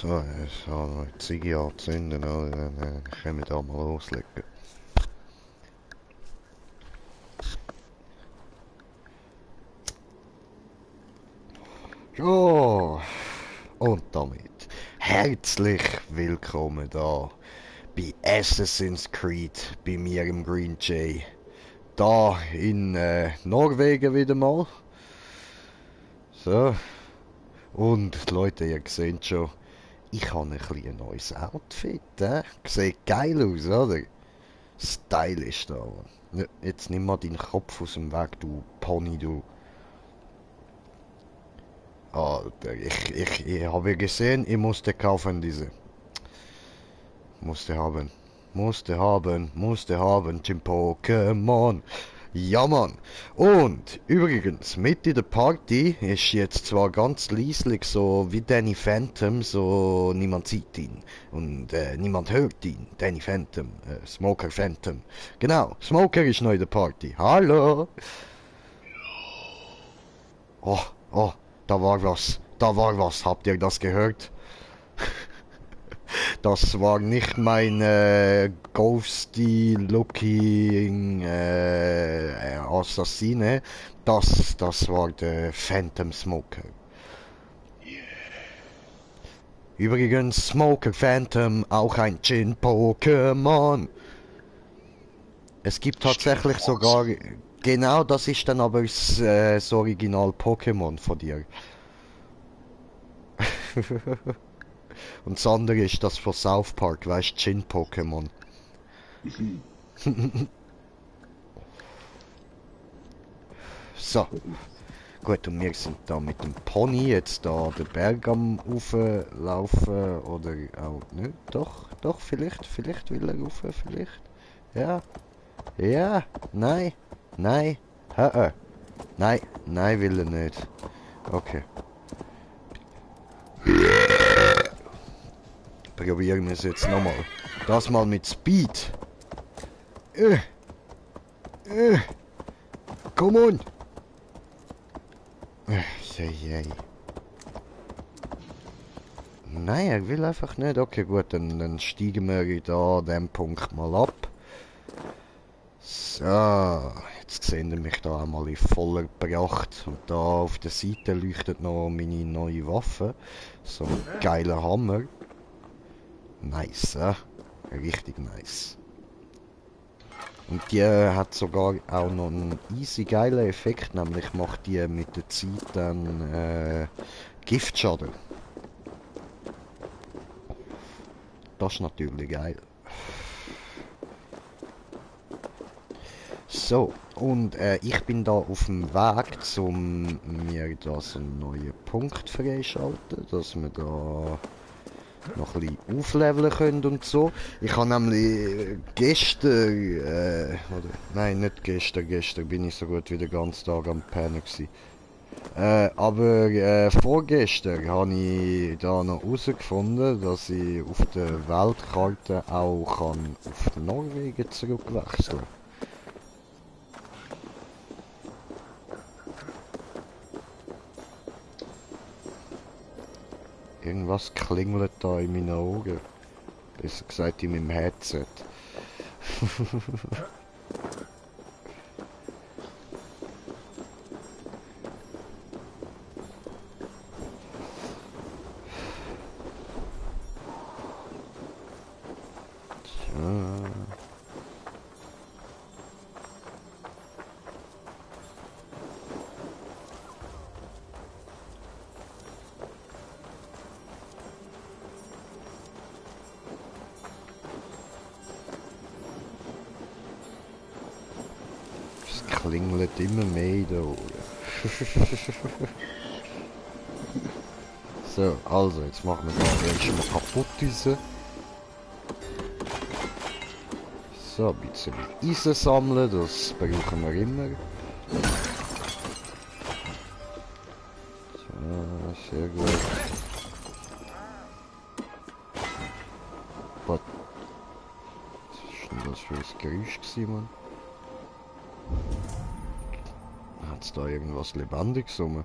So, so noch eine Ziege anzünden, oder? Dann können wir da mal loslegen. Ja, und damit herzlich willkommen da bei Assassin's Creed, bei mir im Green Jay. Da in Norwegen wieder mal. So, und Leute, ihr seht schon, ich habe ein bisschen neues Outfit. Sieht geil aus, oder? Stylisch da. Jetzt nimm mal deinen Kopf aus dem Weg, du Pony, du. Alter, ich habe gesehen, ich musste kaufen diese. Musste haben. Musste haben, Jim Pokémon. Ja, Mann. Und übrigens, mit in der Party ist jetzt zwar ganz leislich so wie Danny Phantom, so niemand sieht ihn und niemand hört ihn. Danny Phantom, Smoker Phantom. Genau, Smoker ist neu in der Party. Hallo. Oh, oh, da war was. Da war was. Habt ihr das gehört? Das war nicht mein ghosty looking Assassine. Das war der Phantom Smoker. Übrigens, Smoker Phantom, auch ein Gin-Pokémon. Es gibt tatsächlich sogar, genau das ist dann aber das Original-Pokémon von dir. Und das andere ist das von South Park, weißt du, Gin-Pokémon. So, gut, und wir sind da mit dem Pony jetzt da den Berg am Rauflaufen oder auch nicht. Doch, vielleicht will er rauf, vielleicht. Ja, ja, nein, nein, will er nicht. Okay, probieren wir es jetzt nochmal. Das mal mit Speed. Äh, äh, come on. Jei. Nein, er will einfach nicht. Okay, gut, dann steigen wir da an dem Punkt mal ab. So, jetzt sehen Sie mich da einmal in voller Pracht. Und da auf der Seite leuchtet noch meine neue Waffe. So ein geiler Hammer. Nice, richtig nice. Und die hat sogar auch noch einen easy geilen Effekt, nämlich macht die mit der Zeit dann Giftschaden. Das ist natürlich geil. So, und ich bin da auf dem Weg, um mir da so einen neuen Punkt freischalten, dass wir da noch ein bisschen aufleveln können und so. Ich habe nämlich gestern, nein, nicht gestern bin ich so gut wie den ganzen Tag am Pennen gewesen. Aber vorgestern habe ich da noch herausgefunden, dass ich auf der Weltkarte auch kann auf Norwegen zurückwechseln. Irgendwas klingelt da in meinen Augen. Besser gesagt in meinem Headset. Es klingelt immer mehr in den Ohren. So, also, jetzt machen wir da erst mal kaputt diese. So, ein bisschen Eisen sammeln, das brauchen wir immer. So, sehr gut. Was ist denn das für ein Geräusch gewesen, Mann? Hat's da irgendwas Lebendiges rum?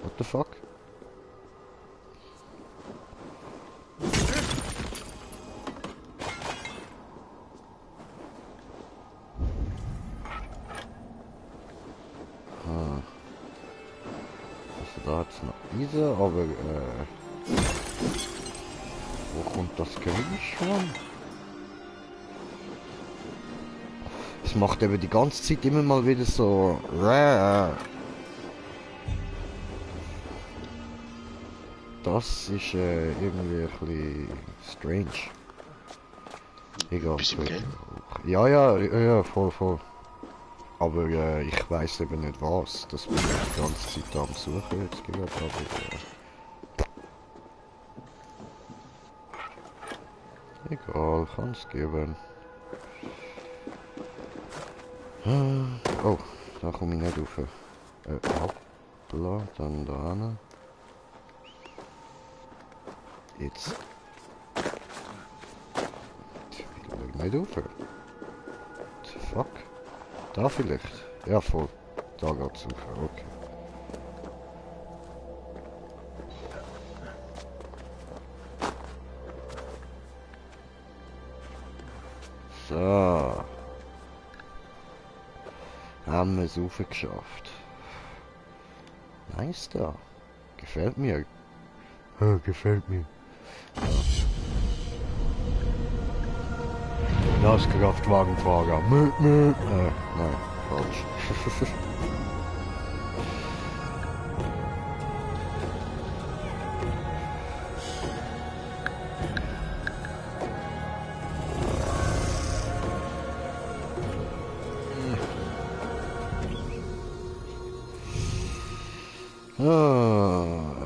What the fuck? Ah. Also da hat's noch diese, aber wo kommt das Geräusch von? Es macht eben die ganze Zeit immer mal wieder so. Das ist irgendwie ein bisschen strange. Egal. Bist du im Game? Ja, voll, voll. Aber ich weiß eben nicht was. Das bin ich die ganze Zeit am Suchen jetzt gerade, aber egal, kann es geben. Oh, da komme ich nicht rauf. Hoppla, dann da hin. Jetzt. Ich will nicht rauf. What the fuck? Da vielleicht? Ja, voll. Da geht's rauf, okay. So. Haben wir es geschafft. Nice da. Gefällt mir. Ja, gefällt mir. Das Kraftwagenfahrer. Nein, falsch.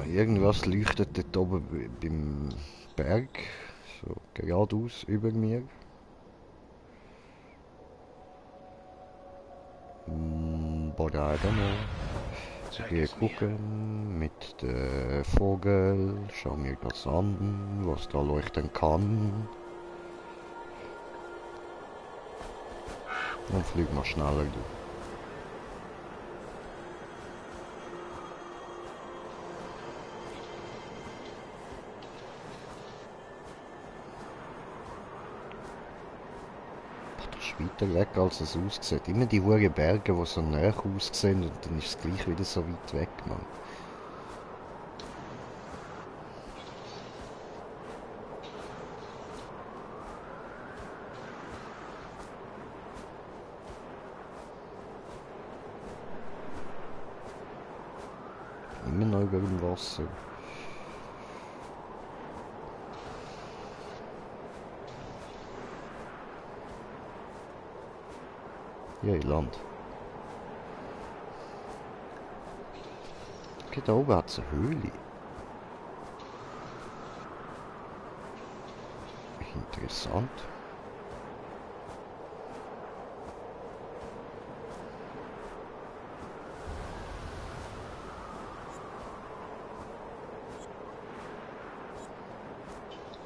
Irgendwas leuchtet dort oben beim Berg, so geradeaus über mir. But I don't know. Ich gehe gucken mit dem Vogel, schau mir das an, was da leuchten kann. Dann fliegen wir schneller durch. Weiter weg als es aussieht. Immer die hohen Berge, die so näher aussehen und dann ist es gleich wieder so weit weg, Mann. Immer noch über dem Wasser. Ja, ich land. Okay, da oben hat es eine Höhle. Interessant.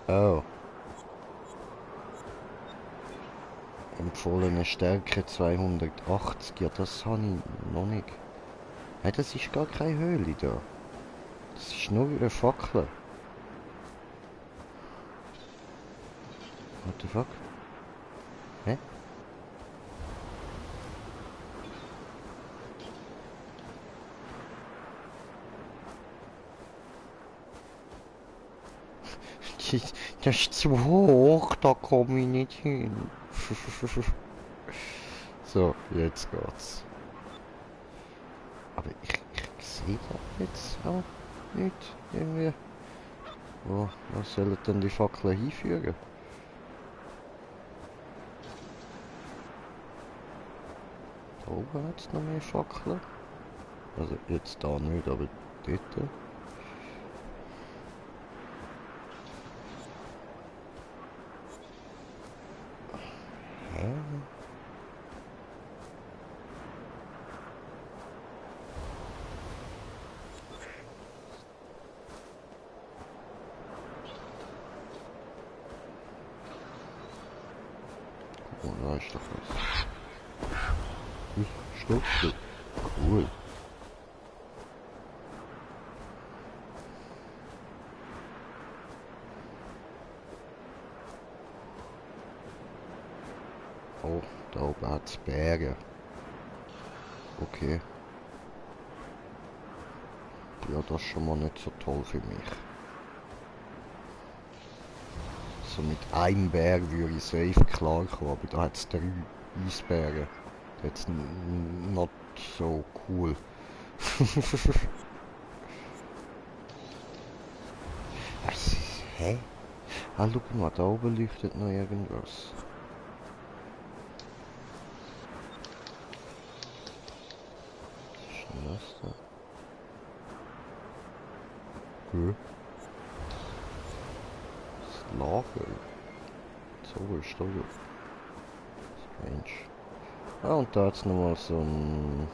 Oh. Empfohlene Stärke 280. Ja, das habe ich noch nicht. Hey, das ist gar keine Höhle da. Das ist nur eine Fackel. What the fuck? Hä? Das ist zu hoch, da komme ich nicht hin. So, jetzt geht's. Aber ich sehe da jetzt auch nicht irgendwie. Was sollen denn die Fackeln hinführen? Da oben hat es noch mehr Fackeln. Also jetzt da nicht, aber dort. Hä? Oh, da ist doch was. Stopp. Cool. Oh, da oben hat es Berge. Okay. Ja, das ist schon mal nicht so toll für mich. So mit einem Berg würde ich safe klarkommen, aber da hat es 3 Eisberge. Jetzt not so cool. Was? Hä? Ah, schau mal, da oben leuchtet noch irgendwas. Was ist denn das da? Hä? Das Lager? So ist da. Strange. Ah, und da hat's nochmal so ein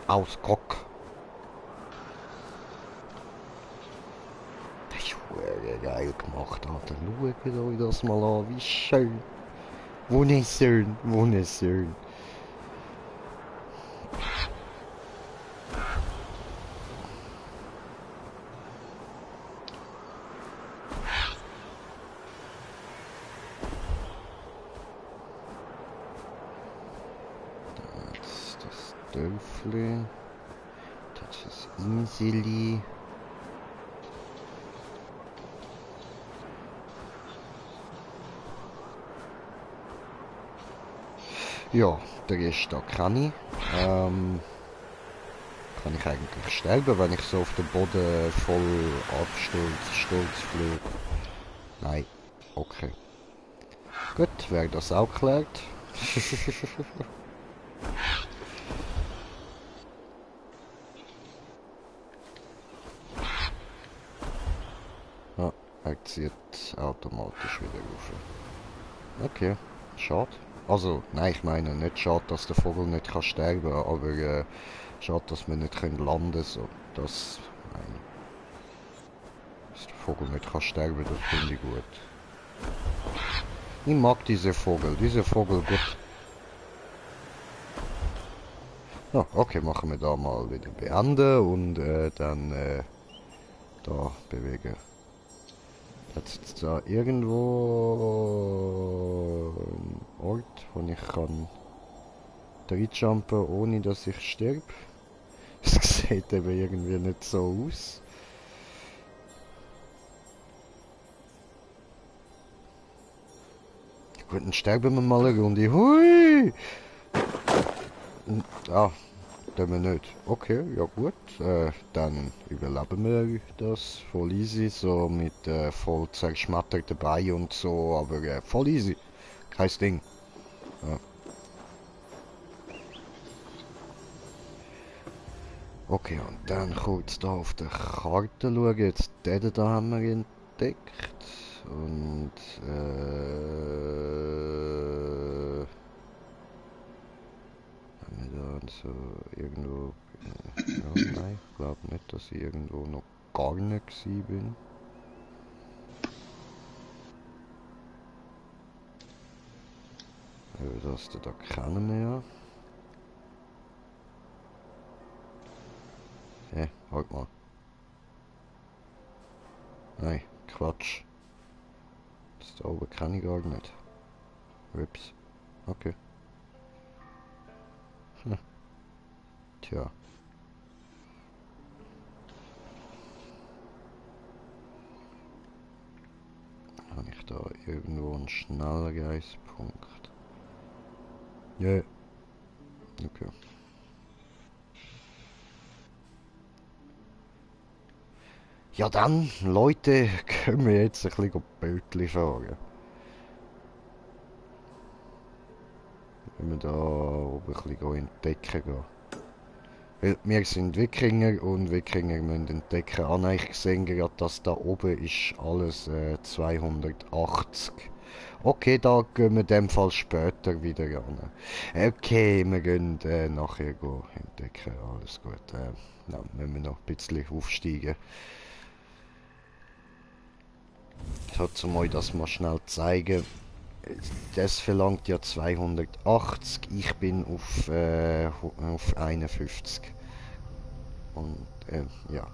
Ausguck. Das ist verdammt geil gemacht, Alter. Schaut euch das mal an, wie schön. Wunderschön, wunderschön. Das Dörfli. Das ist das Inseli. Ja, der Rest da kann ich. Kann ich eigentlich sterben, wenn ich so auf den Boden voll Sturz fliege? Nein. Okay. Gut, wäre das auch geklärt. Ja, er zieht automatisch wieder rauf. Okay, schade. Also, nein, ich meine nicht schade, dass der Vogel nicht kann sterben, aber schade, dass wir nicht können landen so. Das, nein. Dass der Vogel nicht kann sterben, das finde ich gut. Ich mag diese Vogel gut. Ja, okay, machen wir da mal wieder beenden und dann da bewegen. Jetzt da irgendwo ein Ort, wo ich kann reinjumpen, ohne dass ich sterbe. Es sieht eben irgendwie nicht so aus. Gut, dann sterben wir mal eine Runde. Hui! Ah, tun wir nicht. Okay, ja gut. Dann überleben wir das voll easy, so mit voll zerschmettert dabei und so, aber voll easy. Kein Ding. Ja. Okay, und dann kurz da auf der Karte schauen. Jetzt den da haben wir entdeckt. Und haben wir da so irgendwo... ja, nein, ich glaube nicht, dass ich irgendwo noch gar nicht gewesen bin. Das da kennen wir ja. Hä, halt mal. Nein, Quatsch. Das da oben kann ich gar nicht. Ups. Okay. Hm. Tja. Habe ich da irgendwo einen Schnellreispunkt? Ja. Yeah. Okay. Ja dann, Leute, können wir jetzt ein bisschen Bötchen fahren. Wenn wir da oben ein bisschen entdecken gehen. Weil wir sind Wikinger und Wikinger müssen entdecken. Ah nein, ich sehe gerade, dass da oben ist alles 280. Okay, da gehen wir in dem Fall später wieder ran. Okay, wir gehen nachher entdecken. Alles gut. Dann müssen wir noch ein bisschen aufsteigen. So, um euch das mal schnell zeigen. Das verlangt ja 280, ich bin auf 51. Und ja.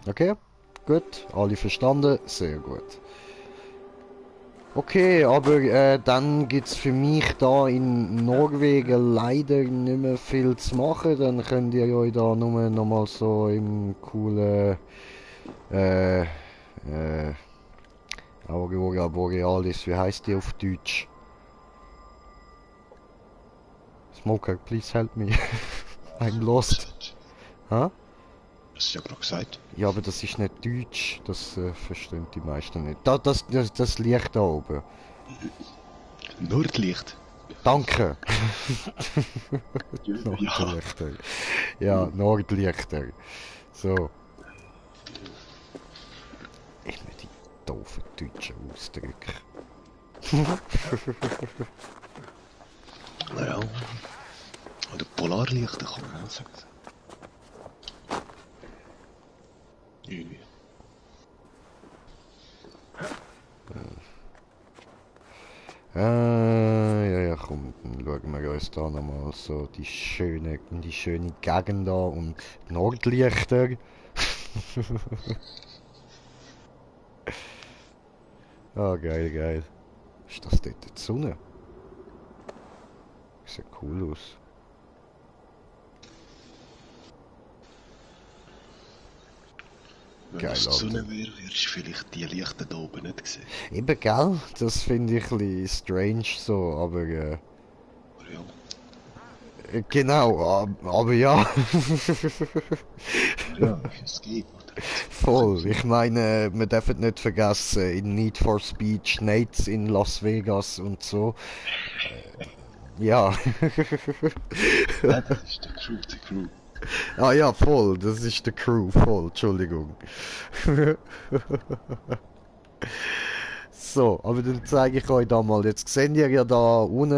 Okay, gut, alle verstanden, sehr gut. Okay, aber dann gibt's für mich da in Norwegen leider nicht mehr viel zu machen. Dann könnt ihr euch da nur noch mal so im coolen äh, Aurora Borealis, wie heißt die auf Deutsch? Smoker, please help me. I'm lost. Ha? Das ist ja gerade gesagt. Ja, aber das ist nicht Deutsch, das verstehen die meisten nicht. Das Licht da oben. Nordlicht. Danke! Ja. Nordlichter. Ja, Nordlichter. So. Immer die doofen deutschen Ausdrücke. Naja. Oder Polarlichter kann man auch sagen. Irgendwie. Ja, ja, komm, dann schauen wir uns da nochmal so die schöne Gegend an und die Nordlichter. Ah, geil, geil. Ist das dort die Sonne? Sieht cool aus. Wenn Geil, das die Alter. Sonne wäre, würdest du vielleicht die Lichter da oben nicht sehen. Eben, gell? Das finde ich ein bisschen strange so, aber Aber ja. genau, aber ja. Ja, es geht. Voll. Ich meine, wir dürfen nicht vergessen, in Need for Speed schneit's in Las Vegas und so. Ja. Nein, das ist der Crew, der Crew. Ah ja, voll. Das ist der Crew, voll. Entschuldigung. So, aber dann zeige ich euch da mal. Jetzt seht ihr ja da unten,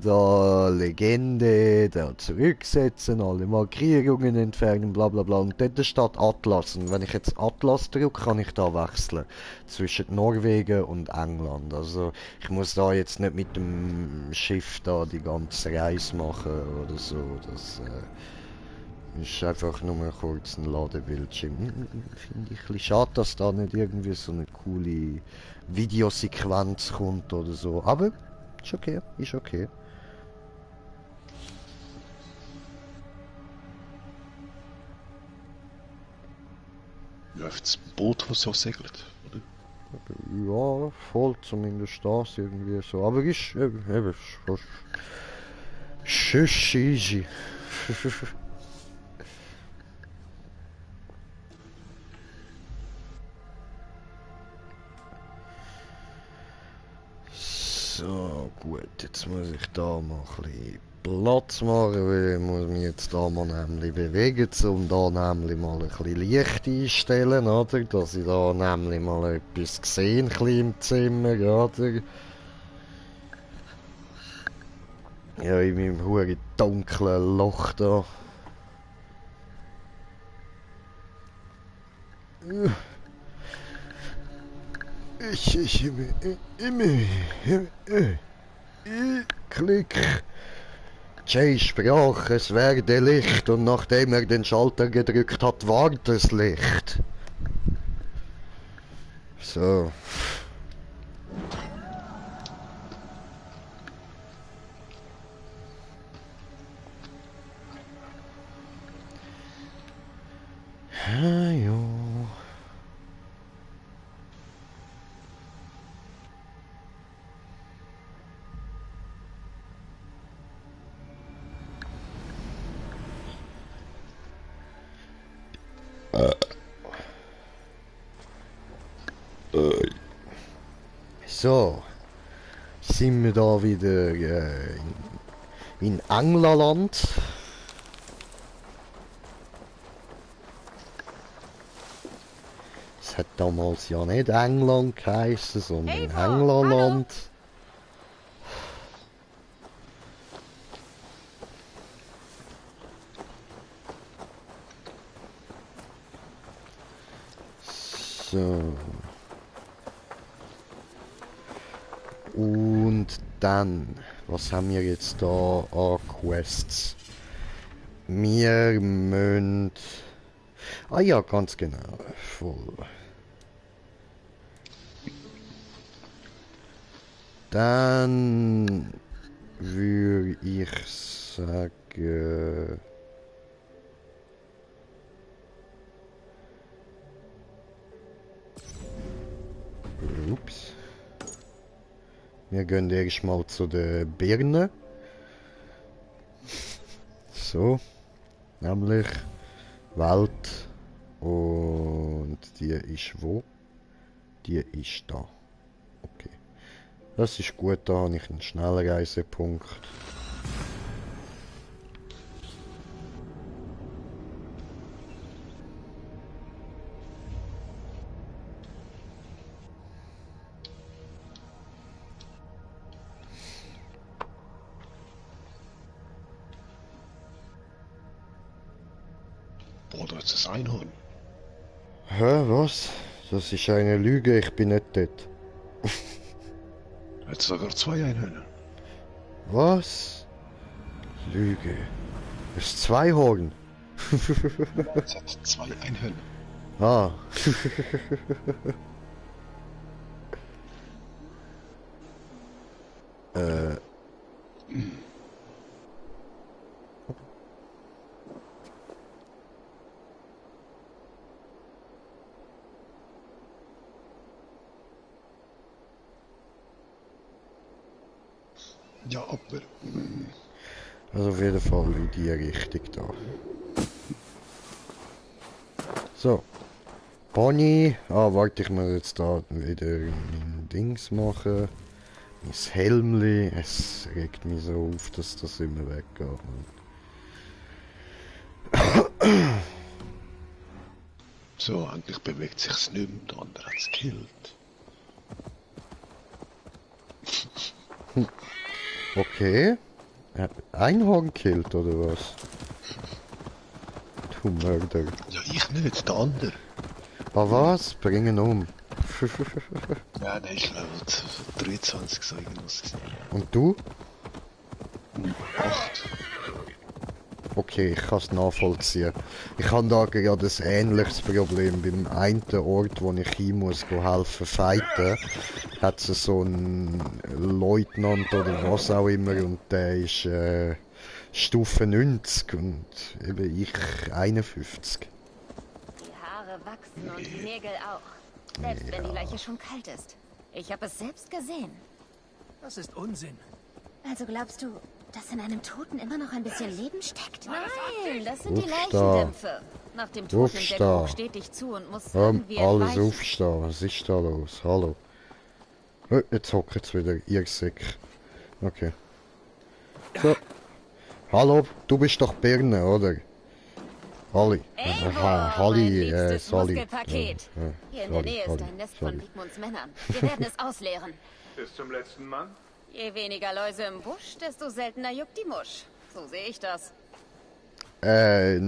da Legende, da zurücksetzen, alle Markierungen entfernen, bla bla bla. Und dort steht Atlas. Und wenn ich jetzt Atlas drücke, kann ich da wechseln. Zwischen Norwegen und England. Also, ich muss da jetzt nicht mit dem Schiff da die ganze Reise machen oder so. Das, ist einfach nur kurz ein Ladebildschirm. Finde ich ein bisschen schade, dass da nicht irgendwie so eine coole Videosequenz kommt oder so. Aber ist okay, ist okay. Läuft das Boot, das so segelt, oder? Ja, voll zumindest das irgendwie so. Aber ist eben schüss easy. So, gut, jetzt muss ich da mal ein bisschen Platz machen, weil ich muss mich jetzt da mal nämlich bewegen, um da nämlich mal ein bisschen Licht einstellen, oder? Dass ich da nämlich mal etwas sehe, ein bisschen im Zimmer, oder? Ja, in meinem huren dunklen Loch da. Klick. Jay sprach, es werde Licht und nachdem er den Schalter gedrückt hat, ward es Licht. So. Ah, jo. So, sind wir da wieder in England. Es hat damals ja nicht England geheißen, sondern England. So. Und dann, was haben wir jetzt da an Quests? Wir müssen... Ah ja, ganz genau. Voll. Dann würde ich sagen... Ups. Wir gehen erstmal zu den Birnen. So. Nämlich Welt. Und die ist wo? Die ist da. Okay. Das ist gut, da habe ich einen Schnellreisepunkt. Boah, da ist das Einhorn. Hä, was? Das ist eine Lüge, ich bin nicht dort. Jetzt sogar 2 Einhörner. Was? Lüge. Das ist Zweihorn. Es hat 2 Einhörner. Ah. äh. Ja, aber... Also auf jeden Fall in die Richtung da. So. Pony. Ah, warte, ich muss jetzt da wieder mein Dings machen. Mein Helmli. Es regt mich so auf, dass das immer weggeht. So, endlich bewegt sich's nicht mehr. Der andere hat's gekillt. Okay. Einhorn killt, oder was? Du Mörder. Ja, ich nicht, der andere. Ah was? Bringen um. Ja, der ist Level 23, so irgendwas. Und du? 8. Okay, ich kann es nachvollziehen. Ich habe da gerade ein ähnliches Problem. Beim einen Ort, wo ich hin muss, helfen fighten, hat es so einen Leutnant oder was auch immer und der ist Stufe 90 und eben ich 51. Die Haare wachsen und die Nägel auch. Selbst wenn die Leiche schon kalt ist. Ich habe es selbst gesehen. Das ist Unsinn. Also glaubst du, dass in einem Toten immer noch ein bisschen Leben steckt? Nein, das sind die Uff, Leichendämpfe. Nach dem Tod Uff, nimmt der da. Geruch stetig zu und muss Hör irgendwie alles entweichen. aufstehen, was ist da los? Hallo. Jetzt hockt's wieder, ihr Sick. Okay. So. Hallo, du bist doch Birne, oder? Halli. Eivor, mein liebstes Sally. Muskelpaket. Hier in der Nähe ist ein Nest von Wigmunds Männern. Wir werden es ausleeren. Bis zum letzten Mann? Je weniger Läuse im Busch, desto seltener juckt die Musch. So sehe ich das. Nein,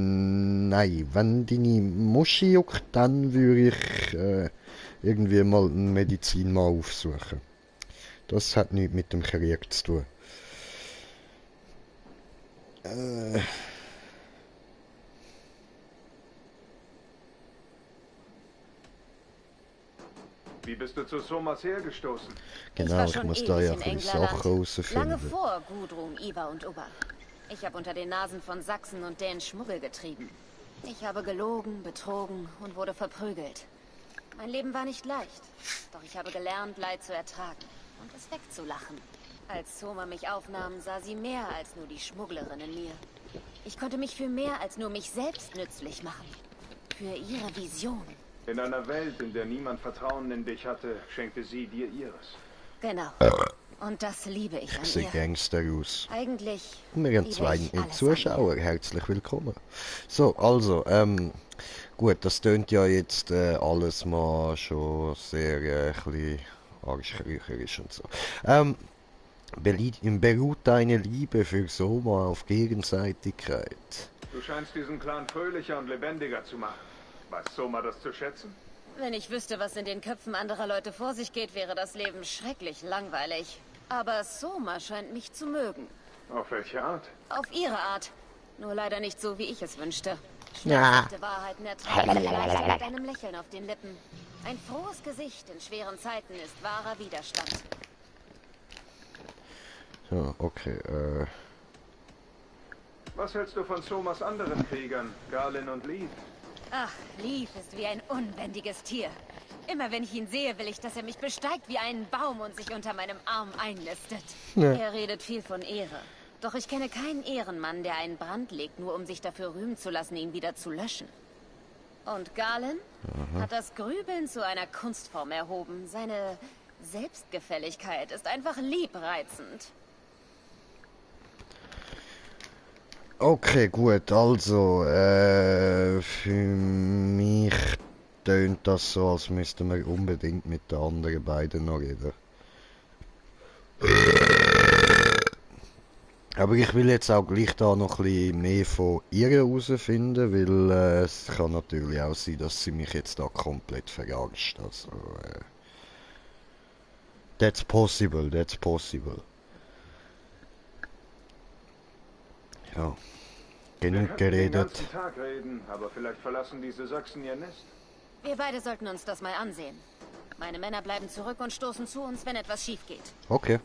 wenn deine Muschi juckt, dann würde ich irgendwie mal eine Medizin mal aufsuchen. Das hat nichts mit dem Krieg zu tun. Wie bist du zu Somas hergestoßen? Genau, war ich schon muss da ja ewig ein in bisschen Englerland. Sachen herausfinden. Lange vor Gudrun, Ivar und Ubba. Ich habe unter den Nasen von Sachsen und Dänen Schmuggel getrieben. Ich habe gelogen, betrogen und wurde verprügelt. Mein Leben war nicht leicht, doch ich habe gelernt, Leid zu ertragen und es wegzulachen. Als Soma mich aufnahm, sah sie mehr als nur die Schmugglerin in mir. Ich konnte mich für mehr als nur mich selbst nützlich machen. Für ihre Vision. In einer Welt, in der niemand Vertrauen in dich hatte, schenkte sie dir ihres. Genau. Und das liebe ich an Sie ihr. Gangster aus. Eigentlich Wir haben liebe zwei ich alles Zuschauer, herzlich willkommen. So, also, gut, das tönt ja jetzt alles mal schon sehr ein bisschen arschkriecherisch und so. Beruht deine Liebe für Soma auf Gegenseitigkeit? Du scheinst diesen Clan fröhlicher und lebendiger zu machen. Weiß Soma das zu schätzen? Wenn ich wüsste, was in den Köpfen anderer Leute vor sich geht, wäre das Leben schrecklich langweilig. Aber Soma scheint mich zu mögen. Auf welche Art? Auf ihre Art. Nur leider nicht so, wie ich es wünschte. Ja. Schmerzhafte Wahrheiten ertragen sie leichter mit einem Lächeln auf den Lippen. Ein frohes Gesicht in schweren Zeiten ist wahrer Widerstand. So, okay, Was hältst du von Somas anderen Kriegern, Galen und Leaf? Ach, Leaf ist wie ein unbändiges Tier. Immer wenn ich ihn sehe, will ich, dass er mich besteigt wie einen Baum und sich unter meinem Arm einnistet. Ja. Er redet viel von Ehre. Doch ich kenne keinen Ehrenmann, der einen Brand legt, nur um sich dafür rühmen zu lassen, ihn wieder zu löschen. Und Galen hat das Grübeln zu einer Kunstform erhoben. Seine Selbstgefälligkeit ist einfach liebreizend. okay, gut, also, für mich tönt das so, als müssten wir unbedingt mit den anderen beiden noch reden. Aber ich will jetzt auch gleich da noch ein bisschen mehr von ihr herausfinden, weil es kann natürlich auch sein, dass sie mich jetzt da komplett verarscht. Also, that's possible, that's possible. Ja, Wir genug könnten den geredet. ganzen Tag reden, aber vielleicht verlassen diese Sachsen ihr Nest. Wir beide sollten uns das mal ansehen. Meine Männer bleiben zurück und stoßen zu uns, wenn etwas schief geht. Okay.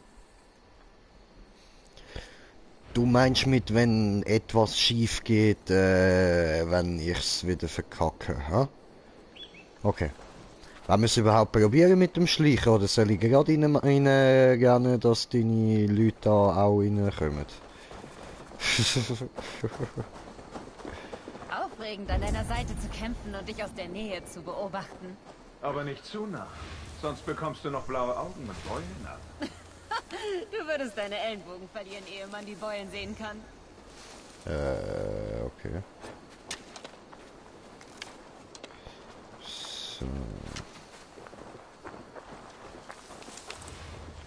Du meinst mit, wenn etwas schief geht, wenn ich's wieder verkacke, ha? Okay. Wollen wir es überhaupt probieren mit dem Schleichen, oder soll ich gerade rennen, dass deine Leute da auch reinkommen? Aufregend, an deiner Seite zu kämpfen und dich aus der Nähe zu beobachten. Aber nicht zu nah. Sonst bekommst du noch blaue Augen und Beulen ab. Du würdest deine Ellenbogen verlieren, ehe man die Beulen sehen kann. Okay. So.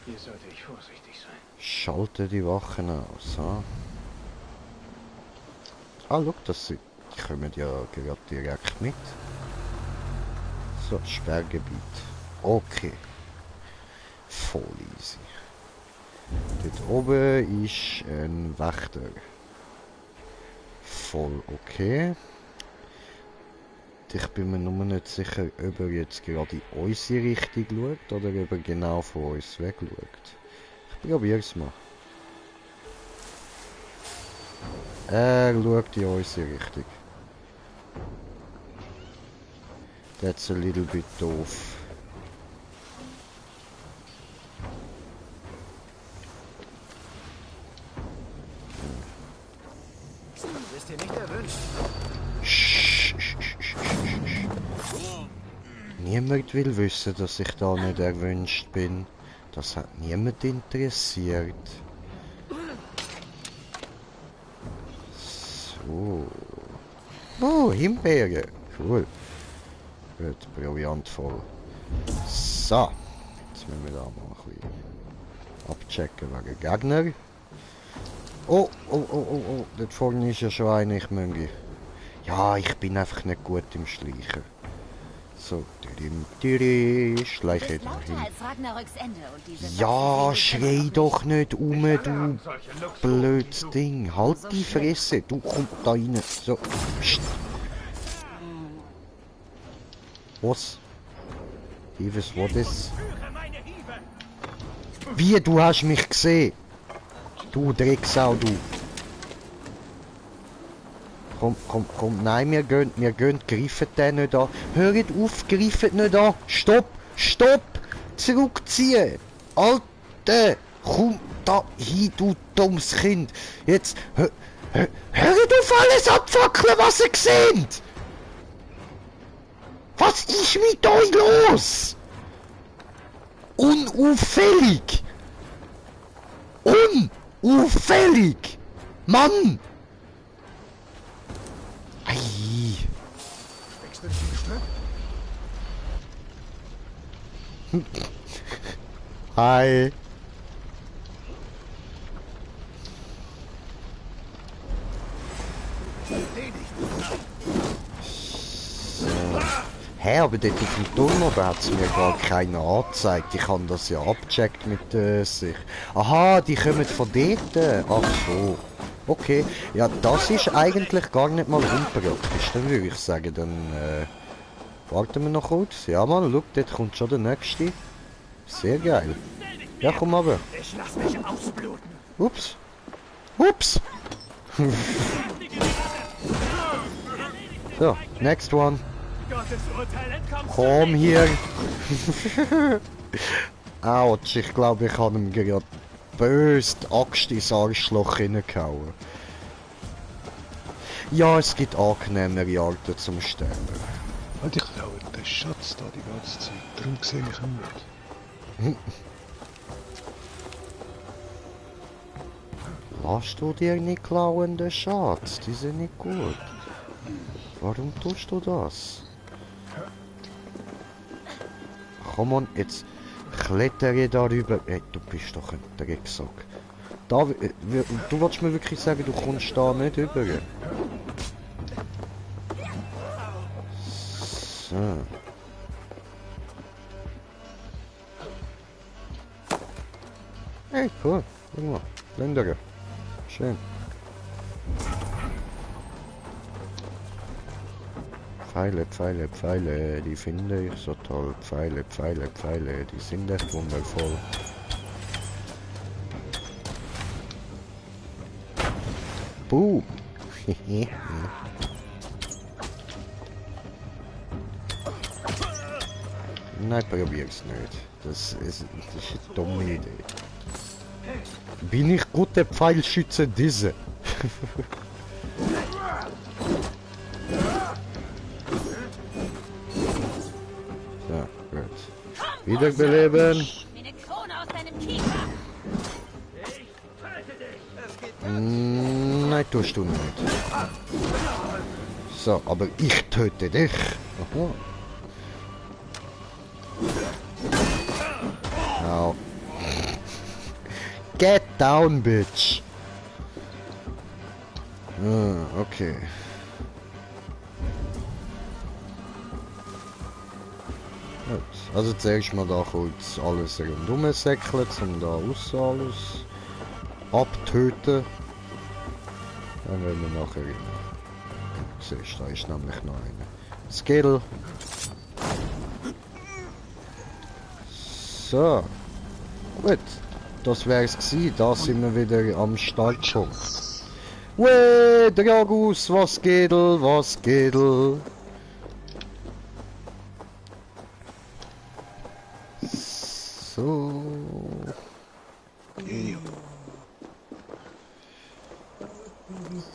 Hier sollte ich vorsichtig sein. Schalte die Wachen aus, ha? Ah, guck, die kommen ja gerade direkt mit. So, Sperrgebiet. Okay. Voll easy. Dort oben ist ein Wächter. Voll okay. Ich bin mir nur nicht sicher, ob er jetzt gerade in unsere Richtung schaut oder ob er genau von uns weg schaut. Ich probier's mal. Er schaut in unsere Richtung. That's a little bit doof. Bist hier nicht erwünscht. Niemand will wissen, dass ich da nicht erwünscht bin. Das hat niemand interessiert. So. Oh, Himbeere. Cool. Gut, brillant voll. So. Jetzt müssen wir da mal ein bisschen abchecken wegen Gegner. Oh, oh, oh, oh, oh. Dort vorne ist ja schon einer, ich möge. Ja, ich bin einfach nicht gut im Schleichen. So, schleiche Ist da lauter hin. als Ragnaröks Ende und diese Ja, Sachsen sehen schrei uns doch nicht um, Alle du haben solche Luchsbuben wie blödes du. Ding. Halt die Fresse, du komm da rein. So, pst. Was? Ives, what is? Wie, du hast mich gesehen? Du Drecksau, du. Komm, komm, komm, nein, wir gehen, greifen den nicht an. Hört auf, greifen nicht an. Stopp, stopp, zurückziehen. Alter, komm da hin, du dummes Kind. Jetzt, hört auf alles abfackeln, was ihr seht. Was ist mit euch los? Unauffällig. Unauffällig. Mann. Ei. Hi. Hä, aber dort auf dem Turm oben hat es mir gar keiner angezeigt. Ich habe das ja abgecheckt mit sich. Aha, die kommen von dort. Ach so. Okay. Ja, das ist eigentlich gar nicht mal unpraktisch. Dann würde ich sagen, dann warten wir noch kurz. Ja, Mann, schau, dort kommt schon der nächste. Sehr geil. Ja, komm aber. Ich lass mich ausbluten. Ups. Ups. So, next one. Gottes Urteil entkommt. Komm hier. Autsch, ich glaube, ich habe ihm gerade böse die Axt ins Arschloch hineingehauen. Ja, es gibt angenehmere Arten zum Sterben. Halt, ich klaue den Schatz da die ganze Zeit. Darum sehe ich ihn nicht. Lass du dir nicht klauen, den Schatz, die sind nicht gut. Warum tust du das? Komm on, jetzt klettere darüber. Hey, du bist doch ein Drecksack. Da, du wolltest mir wirklich sagen, du kommst da nicht rüber. So. Hey, cool. Guck mal, Länder. Schön. Pfeile, Pfeile, Pfeile, die finde ich so toll. Pfeile, Pfeile, Pfeile, die sind echt wundervoll. Boom! Nein, probier's nicht. Das ist eine dumme Idee. Bin ich guter Pfeilschütze diese? So, gut. Wiederbeleben. Eine Krone aus deinem Kiefer. Nein, tust du nicht. So, aber ich töte dich. Aha. Au. Get down, bitch. Ah, okay. Gut. Also zuerst mal da kurz alles rundum säckeln, um da aussen alles abtöten. Dann werden wir nachher rein. Siehst du, da ist nämlich noch einer. Skill. So. Gut. Das wär's gewesen. Da sind wir wieder am Startpunkt. Weh, Dragus, was geht, was geht? So.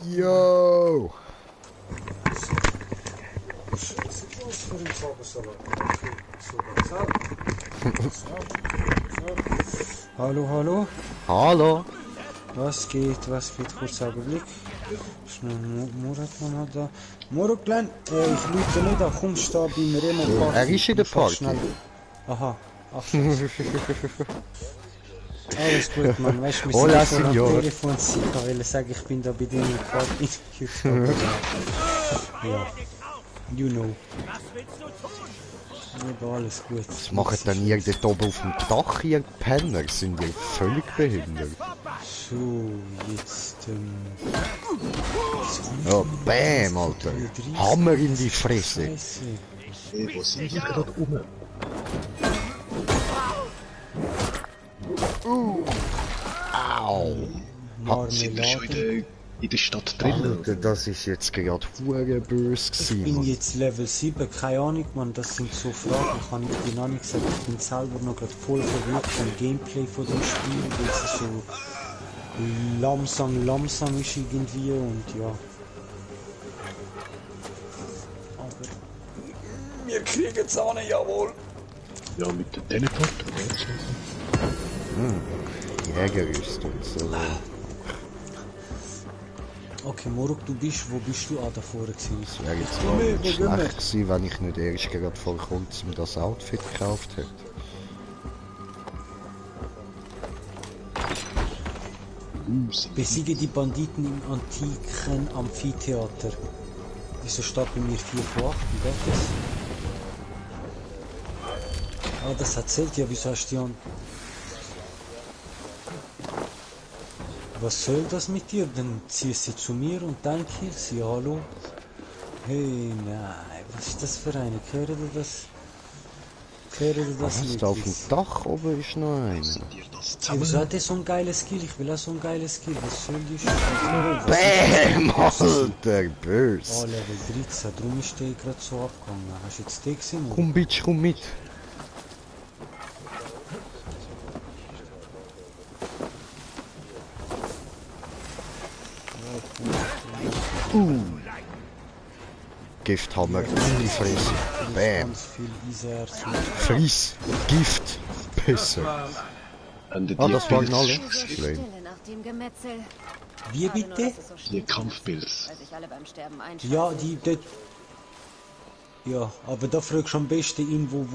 Yo. Hallo, hallo. Hallo. Was geht, kurzer Augenblick. Schnell Murat nochmal da. Murat, klein, ich lüte nicht an, komm, steh bei mir immer Party. Er ist in der Party. Schnell. Aha, ach Scheiße. Alles gut, Mann, weißt du, wir Hola, sind am Signor. Telefon, ich will sagen, ich bin da bei dir in Party. Ja, you know. Aber alles gut. Was macht denn ihr dort oben auf dem Dach, ihr Penner? Sind ihr völlig behindert? So, jetzt, Ja, bam, Alter. Hammer in die Fresse. Scheiße. Hey, wo sind die gerade rum? Au. Sind wir schon in der Stadt drin? Alter, das ist jetzt gerade hure böse Ich gewesen, bin Mann. jetzt Level 7, keine Ahnung, man, das sind so Fragen, kann ich dir noch nicht sagen, ich bin selber noch gerade voll verwirrt vom Gameplay von dem Spiel, weil es so langsam ist irgendwie und ja. Aber wir kriegen es auch nicht, jawohl. Ja, mit dem Teleporter, oder? Jägerrüstung, so. Okay, Moruk, wo bist du da vorne gewesen? Das wäre jetzt mal nicht schlecht gewesen, wenn ich nicht erst gerade vor kurzem das Outfit gekauft hätte. Besiege die Banditen im antiken Amphitheater. Wieso steht bei mir 4 von 8? Wie geht das? Ah, das erzählt ja, wieso hast du die an... Was soll das mit dir? Dann ziehst sie zu mir und dann kill sie, hallo? Hey, nein, was ist das für eine? Hören ihr das? Hören ihr das Was, da auf dem wirklich? Dach oben ist noch einer. Dir das Ja, zusammen. wieso hat der so ein geiles Skill? Ich will auch so ein geiles Skill. Was soll die Scheiße? Bäm, Alter, böse. Oh, Level 13, darum ist der gerade so abgegangen. Hast du jetzt den gesehen? Oder? Komm, Bitch, komm mit. Gifthammer in die Fresse. Bam. Ganz viel Eiserz. Friss. Gift. Pisse. Haben Ah, die das waren alle. So Schlimm. Stille nach dem Gemetzel. Wie Schade nur, bitte? dass es so Die still ist, Kampfpilz. weil sich alle beim Sterben einschalten. Ja, die dort. Ja, aber da fragst du am besten ihn, wo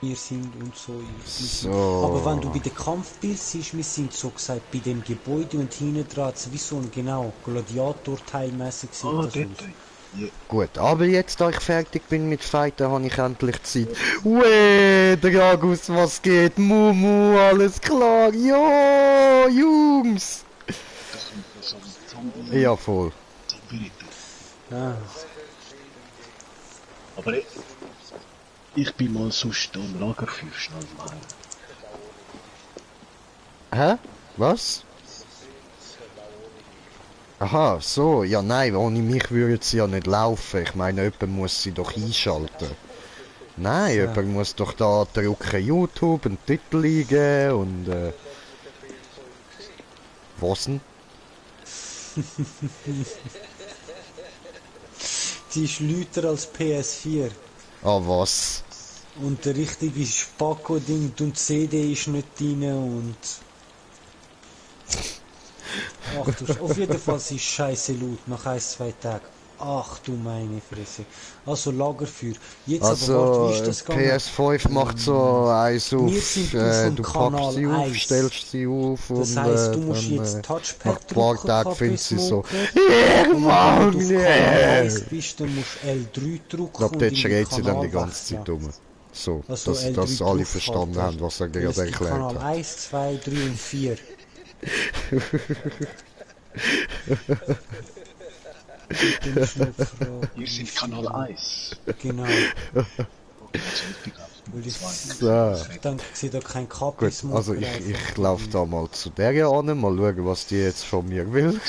wir sind und so. So. Aber wenn du bei den Kampfbild siehst, wir sind so gesagt bei dem Gebäude und hinten dran wie so ein genau Gladiator-Teilmäßig sieht Ah, das dort. aus. Ja. Gut, aber jetzt, da ich fertig bin mit Fighten, habe ich endlich Zeit. Ue, Dragus, was geht? Mumu, alles klar? Jo, Jungs! So ein Zombie. Ja, voll. Zombie-Ritter. Ja, Aber ich bin mal sonst am Lagerfeuer schnell machen. Hä? Was? Aha, so, ja nein, ohne mich würde sie ja nicht laufen. Ich meine, jemand muss sie doch einschalten. Nein, Ja. jemand muss doch da drücken YouTube, einen Titel eingeben und was denn? die ist lauter als PS4. Ah, was? Und der richtige Spacko-Ding und die CD ist nicht drin und... Ach du, auf jeden Fall sie ist scheiße laut nach 1-2 Tagen. Ach du meine Fresse. Also Lagerfeuer. Jetzt aber warte, Also, wie ist das gegangen? PS5 macht so eins auf, Wir sind auf du Kanal packst sie auf, 1. stellst sie auf Das und heisst, du musst dann, jetzt nach Touchpad ein paar drücken, Tagen findet sie so, Kaffeesmoker. Und wenn du auf Kanal Mann, 1 bist, dann musst du L3 drücken Ich glaube, und dort in den schreit sie dann Kanal die ganze wechseln. Zeit rum. So, Also dass L3 alle drauf verstanden halt, haben, was er Weil gerade es gibt erklärt Kanal hat. 1, 2, 3 und 4. Bitte Schnupfrau. Ihr seid Kanal 1. Genau. Okay, also ich bin Weil ich, So. ich denke, ich sehe da kein Gut, Kappesmoker. also ich laufe da mal zu der an, mal schauen, was die jetzt von mir will.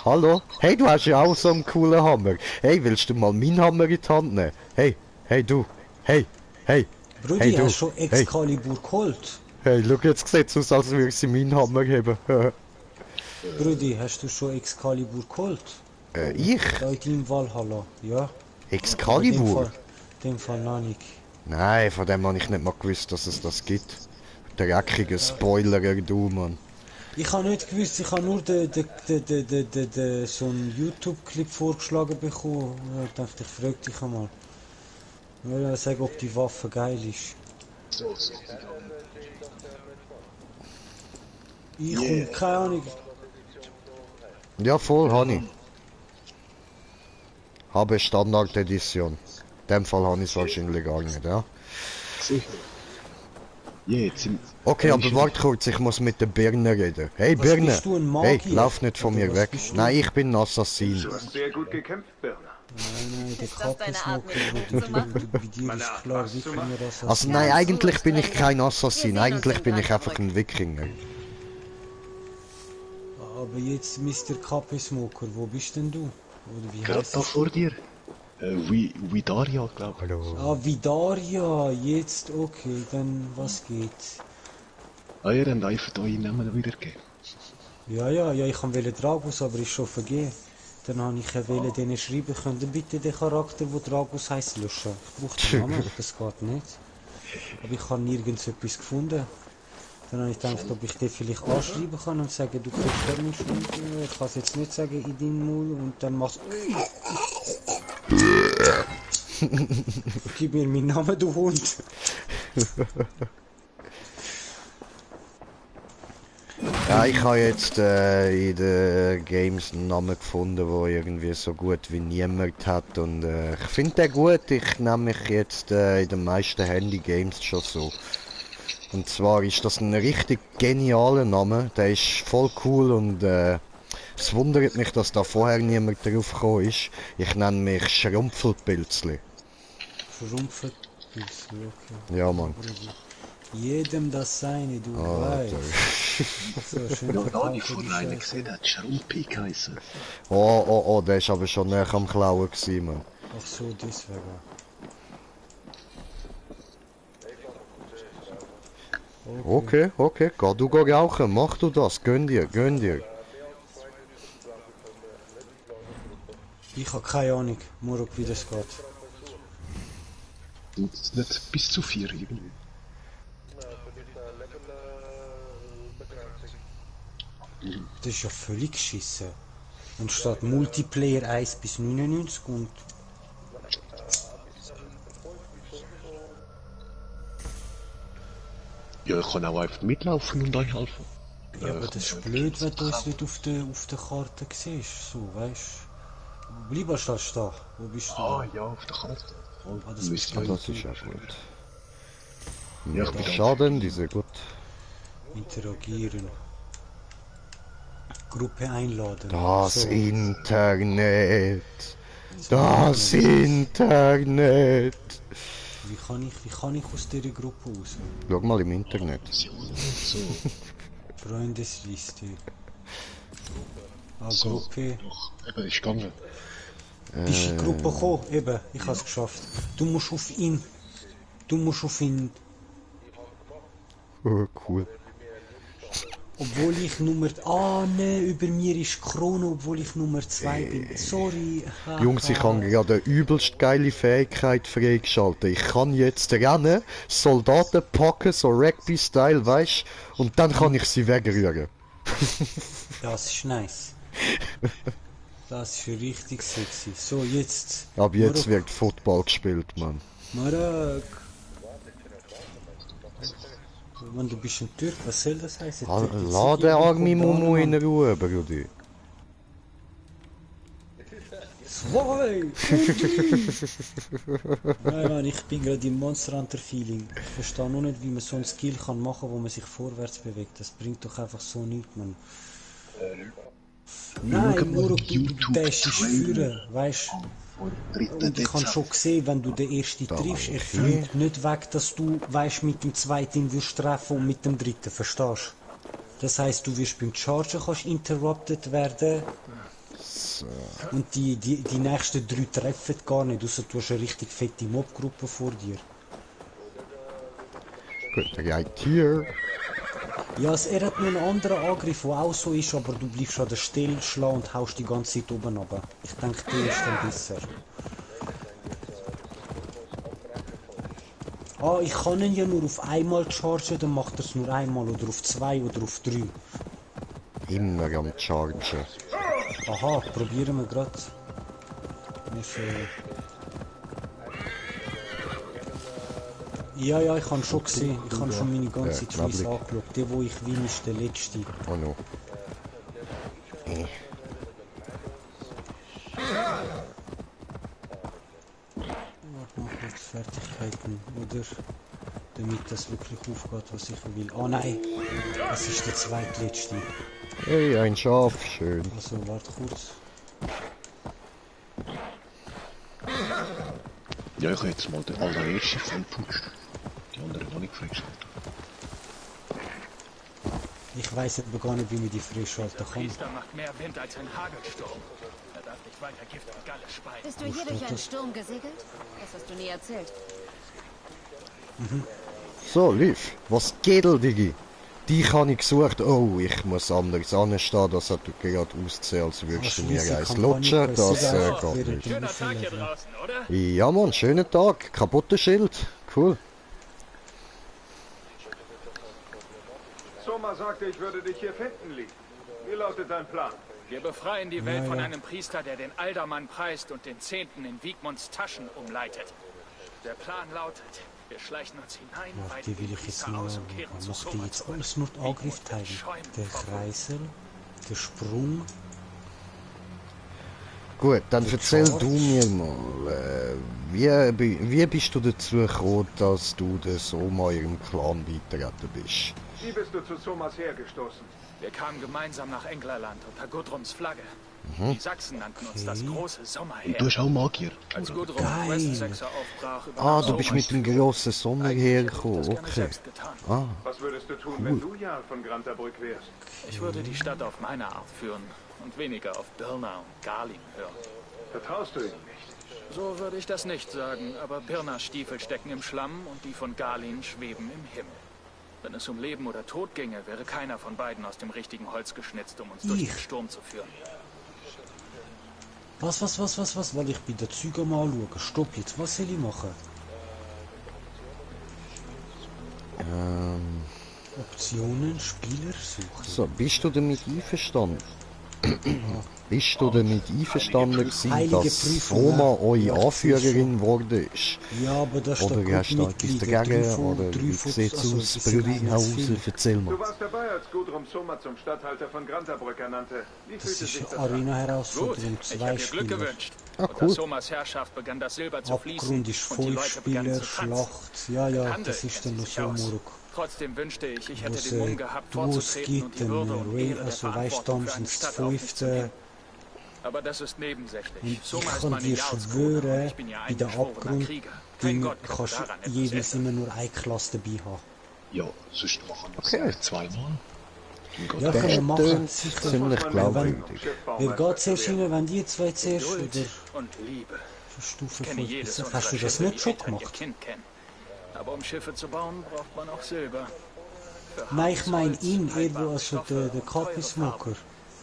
Hallo? Hey, du hast ja auch so einen coolen Hammer. Hey, willst du mal meinen Hammer in die Hand nehmen? Hey, hey du, hey, hey, Brudi, hey, du. hast du schon Excalibur geholt? hey, schau, jetzt sieht's aus, als würde sie meinen Hammer haben. Brudi, hast du schon Excalibur geholt? Ich? Da in deinem Valhalla, ja? Excalibur? In dem Fall noch nicht. Nein, von dem habe ich nicht mal gewusst, dass es das gibt. Dreckiger Spoiler, du, Mann. Ich habe nicht gewusst, ich habe nur so einen YouTube-Clip vorgeschlagen bekommen. Ja, ich dachte, ich frage dich einmal. Ich will sagen, ob die Waffe geil ist. So. Ich komme keine Ahnung. Ja, voll, habe ich. Habe Standard-Edition. In dem Fall habe ich es wahrscheinlich gar nicht, ja. Sicher. Jetzt im... Okay, aber warte kurz, ich muss mit der Birne reden. Hey Was, Birne! bist du ein Hey, Magier? lauf nicht von Oder mir was weg. bist du? Nein, ich bin ein Assassin. Du hast sehr gut gekämpft, Birner. Nein, der Ist das deine Art, mit Kappesmoker, Leuten zu machen? bei dir Meine ist Art, klar, was wie zu können machen? wir das Also Ja, nein, das eigentlich ist bin ich Stranger. kein Wir Assassin, sehen uns eigentlich im bin ich Gang einfach zurück. ein Wikinger. Aber jetzt Mr. Kappesmoker, wo bist denn du? Oder wie Gerade heißt da das? vor dir. Vidaria, glaube ich. Hallo. Ah, Vidaria, jetzt, okay, dann was geht? Ah, ihr habt einfach eure Namen wiedergegeben. Ja, ich wollte Dragus, aber ist schon vergeben. Dann habe ich wollte denen schreiben, könnt ihr bitte den Charakter, der Dragus heisst, löschen. Ich brauche den Namen, das geht nicht. Aber ich habe nirgends etwas gefunden. Dann habe ich gedacht, ob ich den vielleicht anschreiben kann und sagen, du kriegst den nicht schreiben. Ich kann es jetzt nicht sagen in deinem Mund und dann machst du... Gib mir meinen Namen, du Hund. Ja, ich habe jetzt in den Games einen Namen gefunden, der irgendwie so gut wie niemand hat und ich finde den gut. Ich nehme mich jetzt in den meisten Handy-Games schon so. Und zwar ist das ein richtig genialer Name. Der ist voll cool und es wundert mich, dass da vorher niemand drauf gekommen ist. Ich nenne mich Schrumpfelpilzli. Schrumpfelpilzli, okay. Ja, Mann. Jedem das seine, du Alter. weißt. So, schön Ja, da habe ich verkaufen, die vorher einen Scheiße. gesehen, der hat Schrumpi geheißen. Oh, der ist aber schon näher am Klauen gewesen, Mann. Ach so, deswegen. Okay, geh du rauchen, mach du das, gönn dir. Ich habe keine Ahnung, Murok, wie das geht. Und nicht bis zu 4 irgendwie. Das ist ja völlig geschissen. Dann steht Multiplayer 1 bis 99 und... Ja, ich kann auch einfach mitlaufen und euch helfen. Ja, aber das ist blöd, wenn du uns nicht auf der Karte siehst. So, weißt du? Bleib statt stehen. Wo bist du? Ah, ja, auf der Karte. Ah, das Müsste Ah, ich das ist ja gut. Ja, ich bin Schaden, diese gut. Interagieren. Gruppe einladen. Das So. Internet. Das Internet. Wie kann ich aus dieser Gruppe raus? Schau mal im Internet. so. Freundesliste. Ah, So. Gruppe. Doch, eben, ist gegangen. Bist in die Gruppe gekommen? Eben, ich habe es geschafft. Du musst auf ihn. Oh, cool. Obwohl ich Nummer... Ah, ne, über mir ist Krone, obwohl ich Nummer 2 bin. Sorry. Jungs, ich habe gerade eine übelst geile Fähigkeit freigeschaltet. Ich kann jetzt rennen, Soldaten packen, so Rugby-Style, weißt, und dann kann ich sie wegrühren. Das ist nice. Das ist richtig sexy. So, jetzt. Ab jetzt wird Football gespielt, Mann. Marok. Mann, du bist ein Türk, was soll das heißen? Lass den armen Mumu in Ruhe, Brudi. Zwei! Nein, Mann, ich bin gerade im Monster Hunter Feeling. Ich verstehe noch nicht, wie man so einen Skill kann machen, wo man sich vorwärts bewegt. Das bringt doch einfach so nichts, Mann. Nein, nur du dashst führen, weißt du? Und ich habe schon gesehen, wenn du den ersten triffst, er fliegt nicht weg, dass du, weißt, mit dem zweiten wirst treffen und mit dem dritten, verstehst du? Das heisst, du wirst beim Chargen kannst interrupted werden. Und die nächsten 3 treffen gar nicht, ausser du hast eine richtig fette Mobgruppe vor dir. Gut, right here. Ja, er hat nur einen anderen Angriff, der auch so ist, aber du bleibst an der Stelle schlagen und haust die ganze Zeit oben runter. Ich denke, der ist dann besser. Ah, ich kann ihn ja nur auf einmal chargen, dann macht er es nur einmal, oder auf 2 oder auf 3. Immer am Chargen. Aha, probieren wir gerade. Ja, ich habe schon gesehen. Ich habe schon meine ganze Trees angeschaut. Der, wo ich will, ist der letzte. Oh no. Ich mache jetzt Fertigkeiten, oder? Damit das wirklich aufgeht, was ich will. Ah nein, das ist der zweitletzte. Hey, ein Schaf, schön. Also, warte kurz. Ja, ich habe jetzt mal den allerersten vollputscht. Die anderen noch nicht freigeschaltet. Ich weiss aber gar nicht, wie man die freischalten kann. Priester macht mehr Wind als ein Hagelsturm. Er darf nicht weiter Gift und Galle speien. Bist du hier durch einen Sturm gesegelt? Das hast du nie erzählt. So, Liv, was geht, Digi? Die habe ich gesucht. Oh, ich muss anders anstehen. Das hat gerade ausgesehen, als würdest du mir eins lutschen. Das geht nicht. Schöner Tag hier draußen, oder? Ja, Mann, schönen Tag. Kaputtes Schild. Cool. Soma sagte, ich würde dich hier finden, Lee. Wie lautet dein Plan? Wir befreien die Welt von einem Priester, der den Aldermann preist und den Zehnten in Wiegmunds Taschen umleitet. Der Plan lautet, wir schleichen uns hinein Ja, bei die will dem ich jetzt Priester mal. aus und kehren zu Macht die Soma jetzt zurück. alles nur die Angriffteile? Der Kreisel, der Sprung. Gut, dann erzähl du mir mal, wie bist du dazu gekommen, dass du der Soma ihrem Clan beitreten bist? Wie bist du zu Somas hergestoßen? Wir kamen gemeinsam nach Englerland unter Gudrums Flagge. Die Sachsen nannten uns das große Sommerheer. Du bist auch Magier. Als Gudrums Westsachser aufbrach, Du bist mit dem grossen Sommer hergekommen, okay. Ah, Was würdest du tun, wenn du Jarl von Grantabrück wärst? Ich würde die Stadt auf meine Art führen und weniger auf Birna und Garlin hören. Vertraust du ihm nicht? So würde ich das nicht sagen, aber Birnas Stiefel stecken im Schlamm und die von Garlin schweben im Himmel. Wenn es um Leben oder Tod ginge, wäre keiner von beiden aus dem richtigen Holz geschnitzt, um uns durch den Sturm zu führen. Was? Weil ich bei der Züge mal anschauen. Stopp jetzt, was soll ich machen? Optionen, Spieler suchen. so, bist du damit einverstanden? Bist du damit einverstanden gewesen, Heilige dass Prüfung, Soma eure ja, Anführerin geworden ist? Ja, aber das ist Oder der hast du da etwas Gruppenmitglieder. dagegen? Oder wie sieht es aus, Brüderhausen? Erzähl mal. Du warst dabei, als Gudrun Soma zum Statthalter von Grantabrück ernannte. Wie Das fühlte sich ist das an? Arena-Herausforderung, Gut, ich 2 habe dir Glück Spieler. gewünscht. Ah, Unter cool. Somas Herrschaft begann das Silber zu fließen Abgrund ist und die 5 Leute begannen Spieler, zu tanzen. Schlacht. Ja, Handel das ist kennt dann noch sich so aus. Muruk. Trotzdem wünschte ich, ich Wo hätte es den Mumm gehabt, Duos vorzutreten und gibt, die Würde und Ehre der also weißt Verantwortung dann für eine sind es Stadt auf mich zu nehmen. 5. Aber das ist nebensächlich. Und Soma ich ist kann meine dir Jahreskrone und schwören, ich bin ja bei der eingeschworener Abgrund Krieger. Kein Gott könnte kannst daran du etwas jeweils ändern. immer nur eine Klasse dabei haben. Ja, sonst machen wir es Okay. vielleicht zweimal. Ja, können wir machen. Tönt Sicher. ziemlich glaubwürdig. Wer geht zuerst rein, wenn die zwei zuerst Geduld oder und Liebe. Stufe Ich kenne 5 jedes bis unserer 6? Hast du das Schiffe, nicht wie schon Eltern ihr gemacht? Kind kennen. Aber um Schiffe zu bauen, braucht man auch Silber. Für Nein, ich hartes meine Holz, ihn, haltbare irgendwo, also Stoffe der und teure Kapi-Smoker.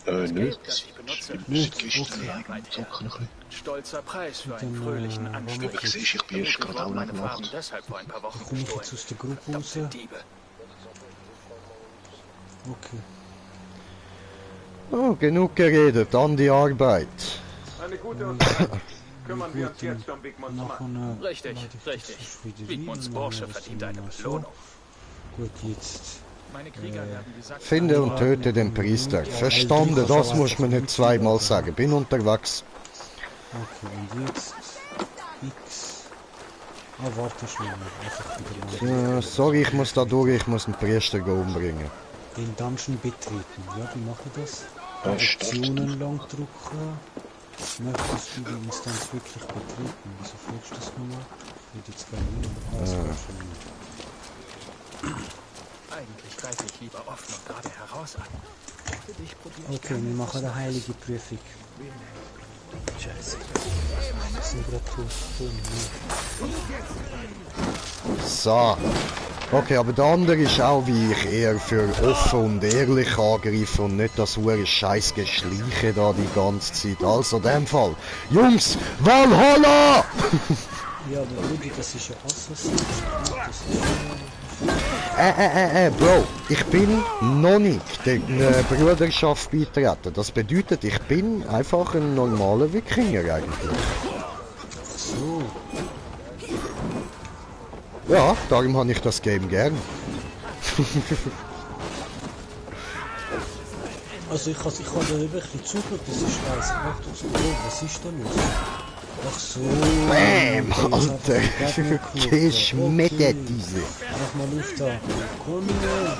Farben. Nicht. Geld, das ich benutze, Nicht? Seit gestern Okay. eigentlich am Zocken ein bisschen. ein stolzer Preis für Dann, einen fröhlichen wollen wir Anstieg. Ich sehe, ich bin erst Vermutlich gerade auch wurden meine noch Farben gemacht. deshalb vor ein paar Wochen Komme ich gestohlen. jetzt aus der Gruppe raus? Verdammte Diebe. Okay. Oh, genug geredet, an die Arbeit. Eine gute Unterhaltung. Kümmern wir uns Gut, dann jetzt um Wigmunds nachher Mann. Richtig, leite ich das richtig. sonst wieder Wigmunds rein, Bursche machen wir das verdient dann eine mal so. Belohnung. Gut, jetzt. Meine Krieger werden die Sachsen Finde und töte den Priester. Verstanden, das muss man nicht zweimal sagen. Bin unterwegs. Okay, und jetzt. X. Ah, warte schnell. Einfach wieder mal. Sorry, ich muss da durch, ich muss den Priester umbringen. Den Dungeon betreten. Ja, wie mache ich das? Ja, startet. Optionen lang drücken. Möchtest du die Instanz wirklich betreten? Wieso fragst du das nochmal? Ich würde jetzt gerne nicht. Ah, das war schon. Eigentlich greife ich lieber offen und gerade heraus an. Für dich probiere ich Okay, wir machen eine heilige Prüfung. Scheiße. sind gerade tot. So. Okay, aber der andere ist auch wie ich eher für offen und ehrlich angreifen und nicht das hure scheiß Geschleiche da die ganze Zeit. Also in dem Fall. Jungs, Valhalla! Ja, aber Rudi, das ist ja Assassin. Bro, ich bin noch nicht der Bruderschaft beitreten. Das bedeutet, ich bin einfach ein normaler Wikinger eigentlich. So. Ja, darum habe ich das Game gern. Also ich habe da eben ein bisschen zugehört, das ist scheiße. Was ist denn los? Ach so. Bam, Alter. Geschmettert diese. Mach mal auf da. Komm her.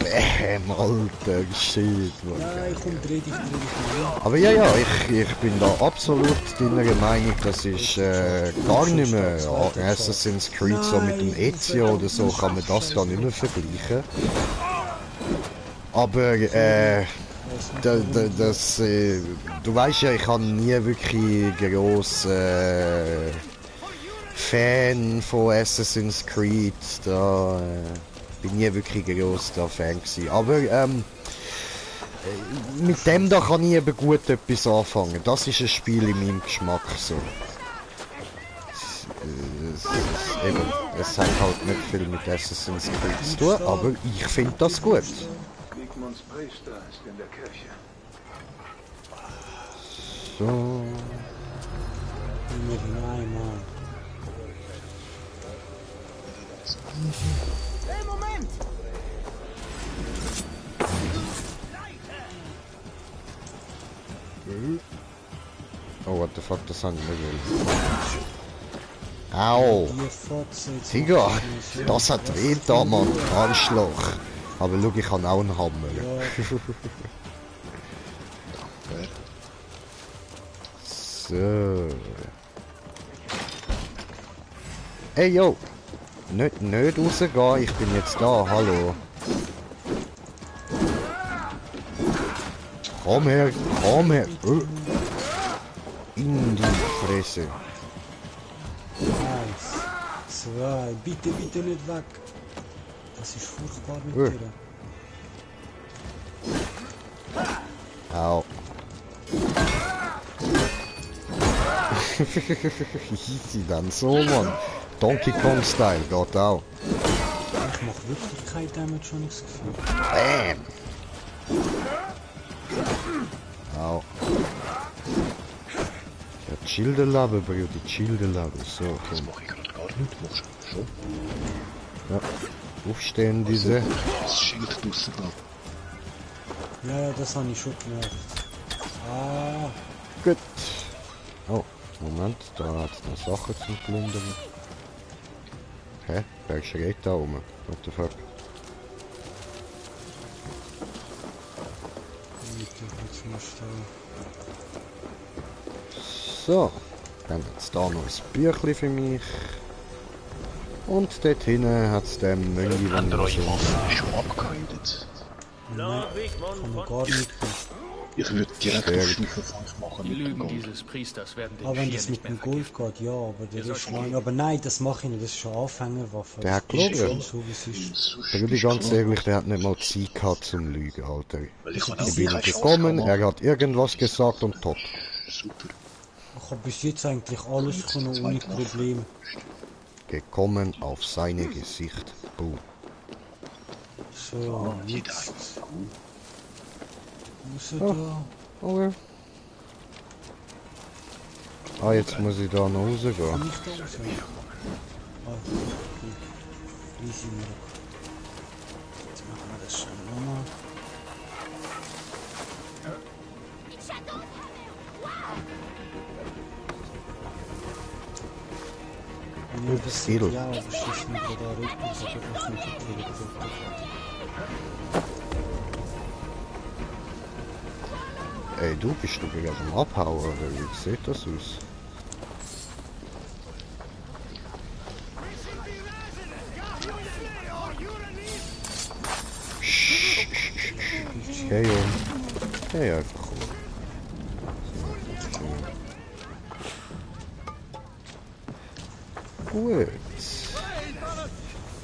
Bam, Alter, shit, Mann. Nein, komm, dreh dich mal. Aber ja, ich bin da absolut deiner Meinung, das ist gar nicht mehr Assassin's Creed so mit dem Ezio oder so, kann man das da nicht mehr vergleichen. Aber du weißt ja, ich habe nie wirklich groß Fan von Assassin's Creed, da bin nie wirklich groß da Fan gewesen. Aber mit dem da kann ich eben gut etwas anfangen. Das ist ein Spiel in meinem Geschmack so. Es hat halt nicht viel mit Assassin's Creed zu tun, aber ich finde das gut. Wigmunds Priester ist in der Kirche. So. Nein, Mann. Hey, Moment! Oh, what the fuck, das habe ich nicht will. Au! Die Fotze jetzt. Tiger! Das hat weh da, Mann! Arschloch! Aber schau, ich habe auch einen Hammer. So. Hey, yo! Nicht rausgehen, ich bin jetzt da, hallo! Komm her! In die Fresse! 1, 2, bitte nicht weg. Das ist furchtbar mit dir. Au. Easy dann so, Mann. Donkey Kong Style, geht auch. Ich mach wirklich kein Damage, schon das Gefühl. Bam! Au. Ja, Childerlabe, Bruder, Childerlabe. So, Das komm. mache ich gerade gar nicht. Machst du schon? Ja. Aufstehen, diese. Das Schild draussen ab. Ja, das habe ich schon gemerkt. Ah, Gut. Oh, Moment, da hat es noch Sachen zum Plündern. Hä? Wer schreit da rum? What the fuck? bitte, jetzt musst du. So, dann hat es da noch ein Büchlein für mich. Und dort hinten hat es den Mönch, Habt ihr der euch so... Waffen schon abgehalten? Nein, kann man gar nicht. Ich würde direkt auf Stufe 5 machen Die mit dem Lügen Gold. dieses Priesters werden den Aber wenn Vier das nicht mit mehr dem Gold vergiften. geht, ja, aber der Ihr ist sollt nein, aber nein, das mache ich nicht, das ist schon Anfängerwaffe. Der hat Das ist gelogen. schon so, wie es ist. Sonst Da bin ich ist ganz klar. ehrlich, der hat nicht mal Zeit gehabt zum Lügen, Alter. Weil ich habe Ich auch bin keine Chance gekommen, gehabt. er hat irgendwas gesagt und top. Super. Ich habe bis jetzt eigentlich alles können ohne Probleme. Gekommen auf seine Gesicht. Boom. So, Jeder jetzt gut. muss er da. Okay. Ah, jetzt muss ich da noch rausgehen. Kann ich da raus? Ah, gut. Easy Milk. Jetzt machen wir das schon nochmal. Ja, das sieht Edel. ja, aber schießt mir gerade Rücken, das hat auch nicht gekriegt. Ey, du bist du gerade am Abhauen, oder wie sieht das aus? Hey, Jung. Hey, einfach cool. Gut.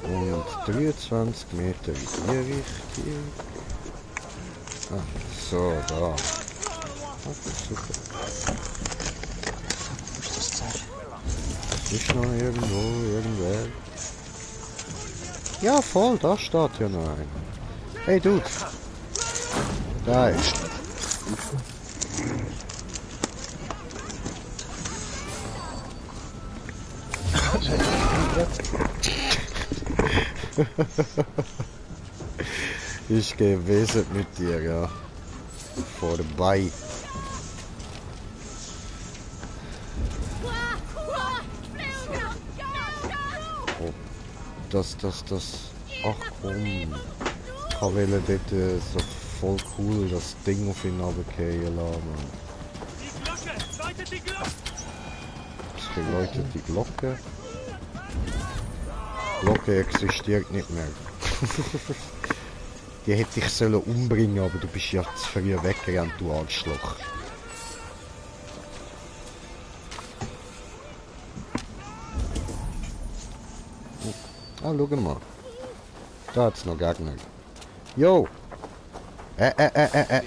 Und 23 Meter in die Richtung. Ah, so, da. Okay, super. Ist das Zeichen? Ist noch irgendwer? Ja, voll, da steht ja noch einer. Hey, Dude. Da ist. Ich gehe wesentlich mit dir, ja. Vorbei. Oh, das. Ach komm. Ich wollte dort so voll cool das Ding auf ihn runterfallen lassen. Es läutet die Glocke. Die Glocke existiert nicht mehr. Die hätte ich sollen umbringen, aber du bist ja zu früh weggerannt, du Arschloch. Ah, schau mal. Da hat's noch Gegner. Jo!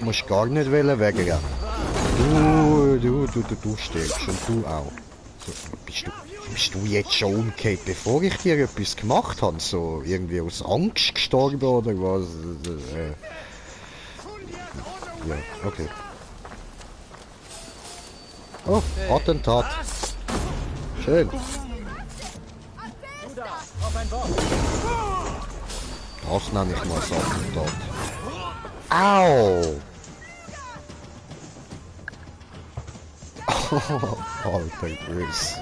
Musst gar nicht wegrennen. Du stirbst und du auch. So, bist du jetzt schon umgekehrt, bevor ich dir etwas gemacht habe? So irgendwie aus Angst gestorben oder was? Ja, okay. Oh, Attentat. Schön. Das nenne ich mal das Attentat. Au! Alter Grüß.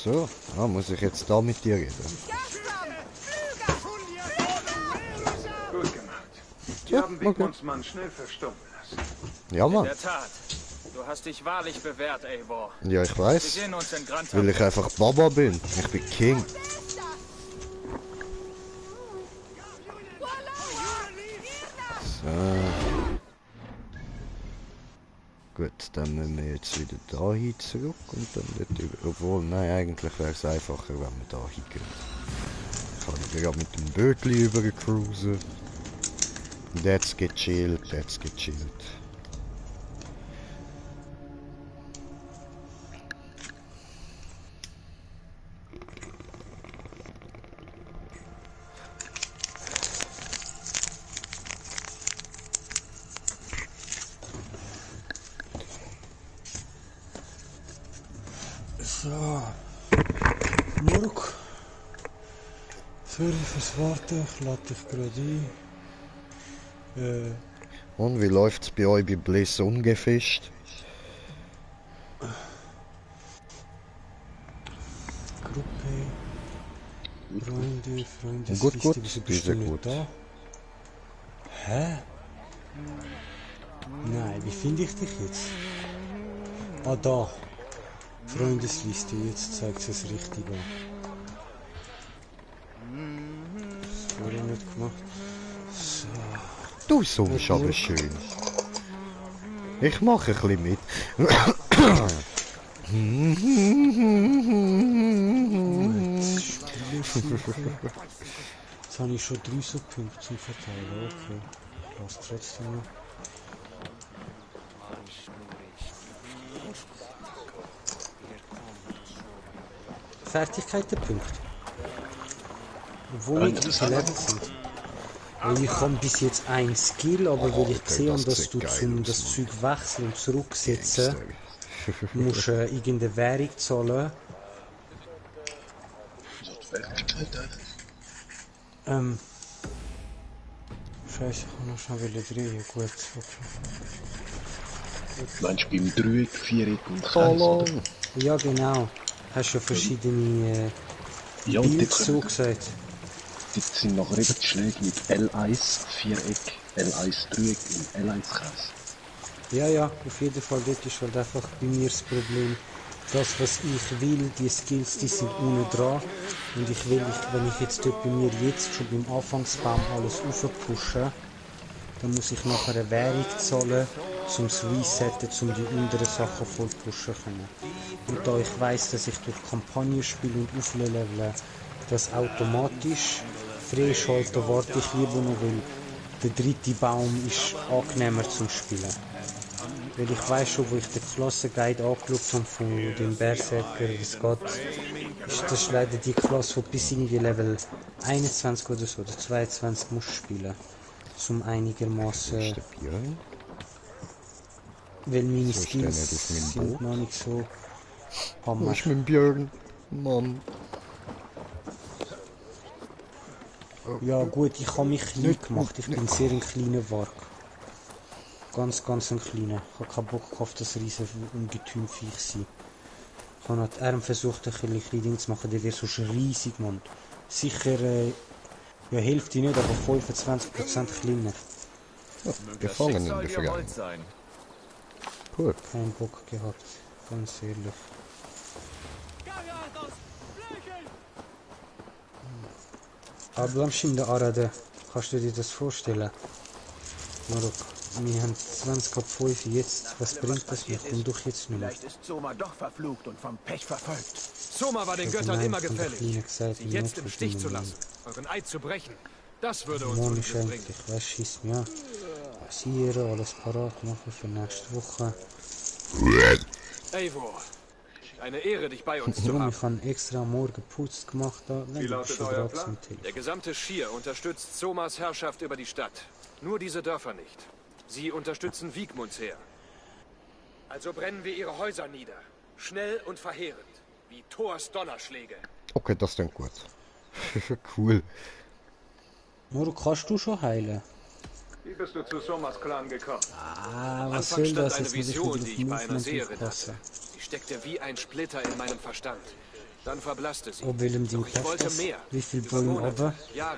So, muss ich jetzt da mit dir reden? Gut gemacht. Wir haben Wigmunds Mann schnell verstummen lassen. Ja, In Mann. der Tat. Du hast dich wahrlich bewährt, Eivor. Ja, ich Wir weiß. sehen uns in Grant. Weil ich einfach Baba bin. Ich bin King. So. Gut, dann müssen wir jetzt wieder dahin zurück und dann dort über. Obwohl, nein, eigentlich wäre es einfacher, wenn wir da hingehen. Ich kann gerade mit dem Bötli über cruisen. That's gechillt, that's gechillt. So. Murk. Sorry fürs Warten, ich lade dich gerade ein. Und wie läuft's bei euch bei Bliss ungefischt? Gruppe. Freunde, Gut, Liste, gut, wieso die bist du ist nicht gut. da? Hä? Nein, wie finde ich dich jetzt? Ah, da. Freundesliste, jetzt zeigt es richtig an. Das wurde nicht gemacht. So. Du summst aber schön. Ich mache ein bisschen mit. Jetzt habe ich schon 3 so Punkte zum Verteilen. Okay. Lass trotzdem noch. Fertigkeitenpunkt. Obwohl nicht diese Level sind. Weil ich habe bis jetzt ein Skill, aber weil ich gesehen habe, dass du zum das Zeug wechseln und zurücksetzen musst irgendeine Währung zahlen. Scheiße, ich kann noch schnell drehen. Gut, okay. Meinst du beim Dreieck, Viereck und Kreis? Oder? Ja, genau. Hast du verschiedene Ja, und Builds so gesagt. dort sind nachher eben die Schläge mit L1 Viereck, L1 Dreieck und L1 Kreis. Ja, auf jeden Fall, dort ist halt einfach bei mir das Problem, das was ich will, die Skills, die sind unten dran und ich will, wenn ich jetzt dort bei mir jetzt schon beim Anfangsbaum alles aufpushen, dann muss ich nachher eine Währung zahlen, zum Resetten, um die unteren Sachen voll pushen können. Und da ich weiss, dass ich durch Kampagne spiele und aufleveln, das automatisch freischalten, warte ich lieber noch, weil der dritte Baum ist angenehmer zum Spielen. Weil ich weiss schon, wo ich den Klassenguide angeschaut habe von dem Berserker, wie es geht, das ist leider die Klasse, die bis irgendwie Level 21 oder so, oder 22 muss spielen. Zum einigermaßen, Ist der Björn? weil meine So ist der nicht auf Skills meinem sind Boot? noch nicht so Wo hammer. ist mein Björn? Mann. Ja gut, ich habe mich klein gemacht, ich bin sehr ein kleiner Warg. Ganz ein kleiner. Ich habe keinen Bock auf das riesen Ungetümviech sein. Ich habe halt Arm versucht, ein bisschen Ding zu machen, der wird so riesig, Mann. Sicher, ja, Hälfte nicht, aber 25% kleiner. Gefangen in der Verein. Gut. Keinen Bock gehabt, ganz ehrlich. Ablamschin der Arade, kannst du dir das vorstellen? Marok, wir haben 20 ab 5 jetzt, was bringt das mir? Komm doch jetzt nicht mehr. Vielleicht ist Soma doch verflucht und vom Pech verfolgt. Soma war den Ich hab Göttern gemeint, immer von der gefällig. Kleinen gesagt, Sie die jetzt nicht im Stich zu verdienen lassen, euren Eid zu brechen, das würde uns Morgen ist Unglück bringen. endlich, weißt du, schießt mir an. Passieren, alles parat machen für nächste Woche. Eivor, eine Ehre, dich bei uns zu Warum? haben. Ich habe extra am Morgen geputzt gemacht, da wenn du lautet schon euer grad Plan? zum Telefon. Der gesamte Schir unterstützt Somas Herrschaft über die Stadt. Nur diese Dörfer nicht. Sie unterstützen Wigmunds Heer. Also brennen wir ihre Häuser nieder. Schnell und verheerend. wie Thors Donnerschläge. Okay, das klingt gut. Cool. Nur kannst du schon heilen. Wie bist du zu Somas Clan gekommen? Ah, Am was Anfang soll stand das? eine Jetzt muss ich Vision, wieder die auf ich bei einer Movement Seherin aufpassen. hatte. Sie steckte wie ein Splitter in meinem Verstand. Dann verblasste sie. Ob Willem die Doch ich wollte Kraft mehr. Wie viel Über Bäume Monate, runter? Jahre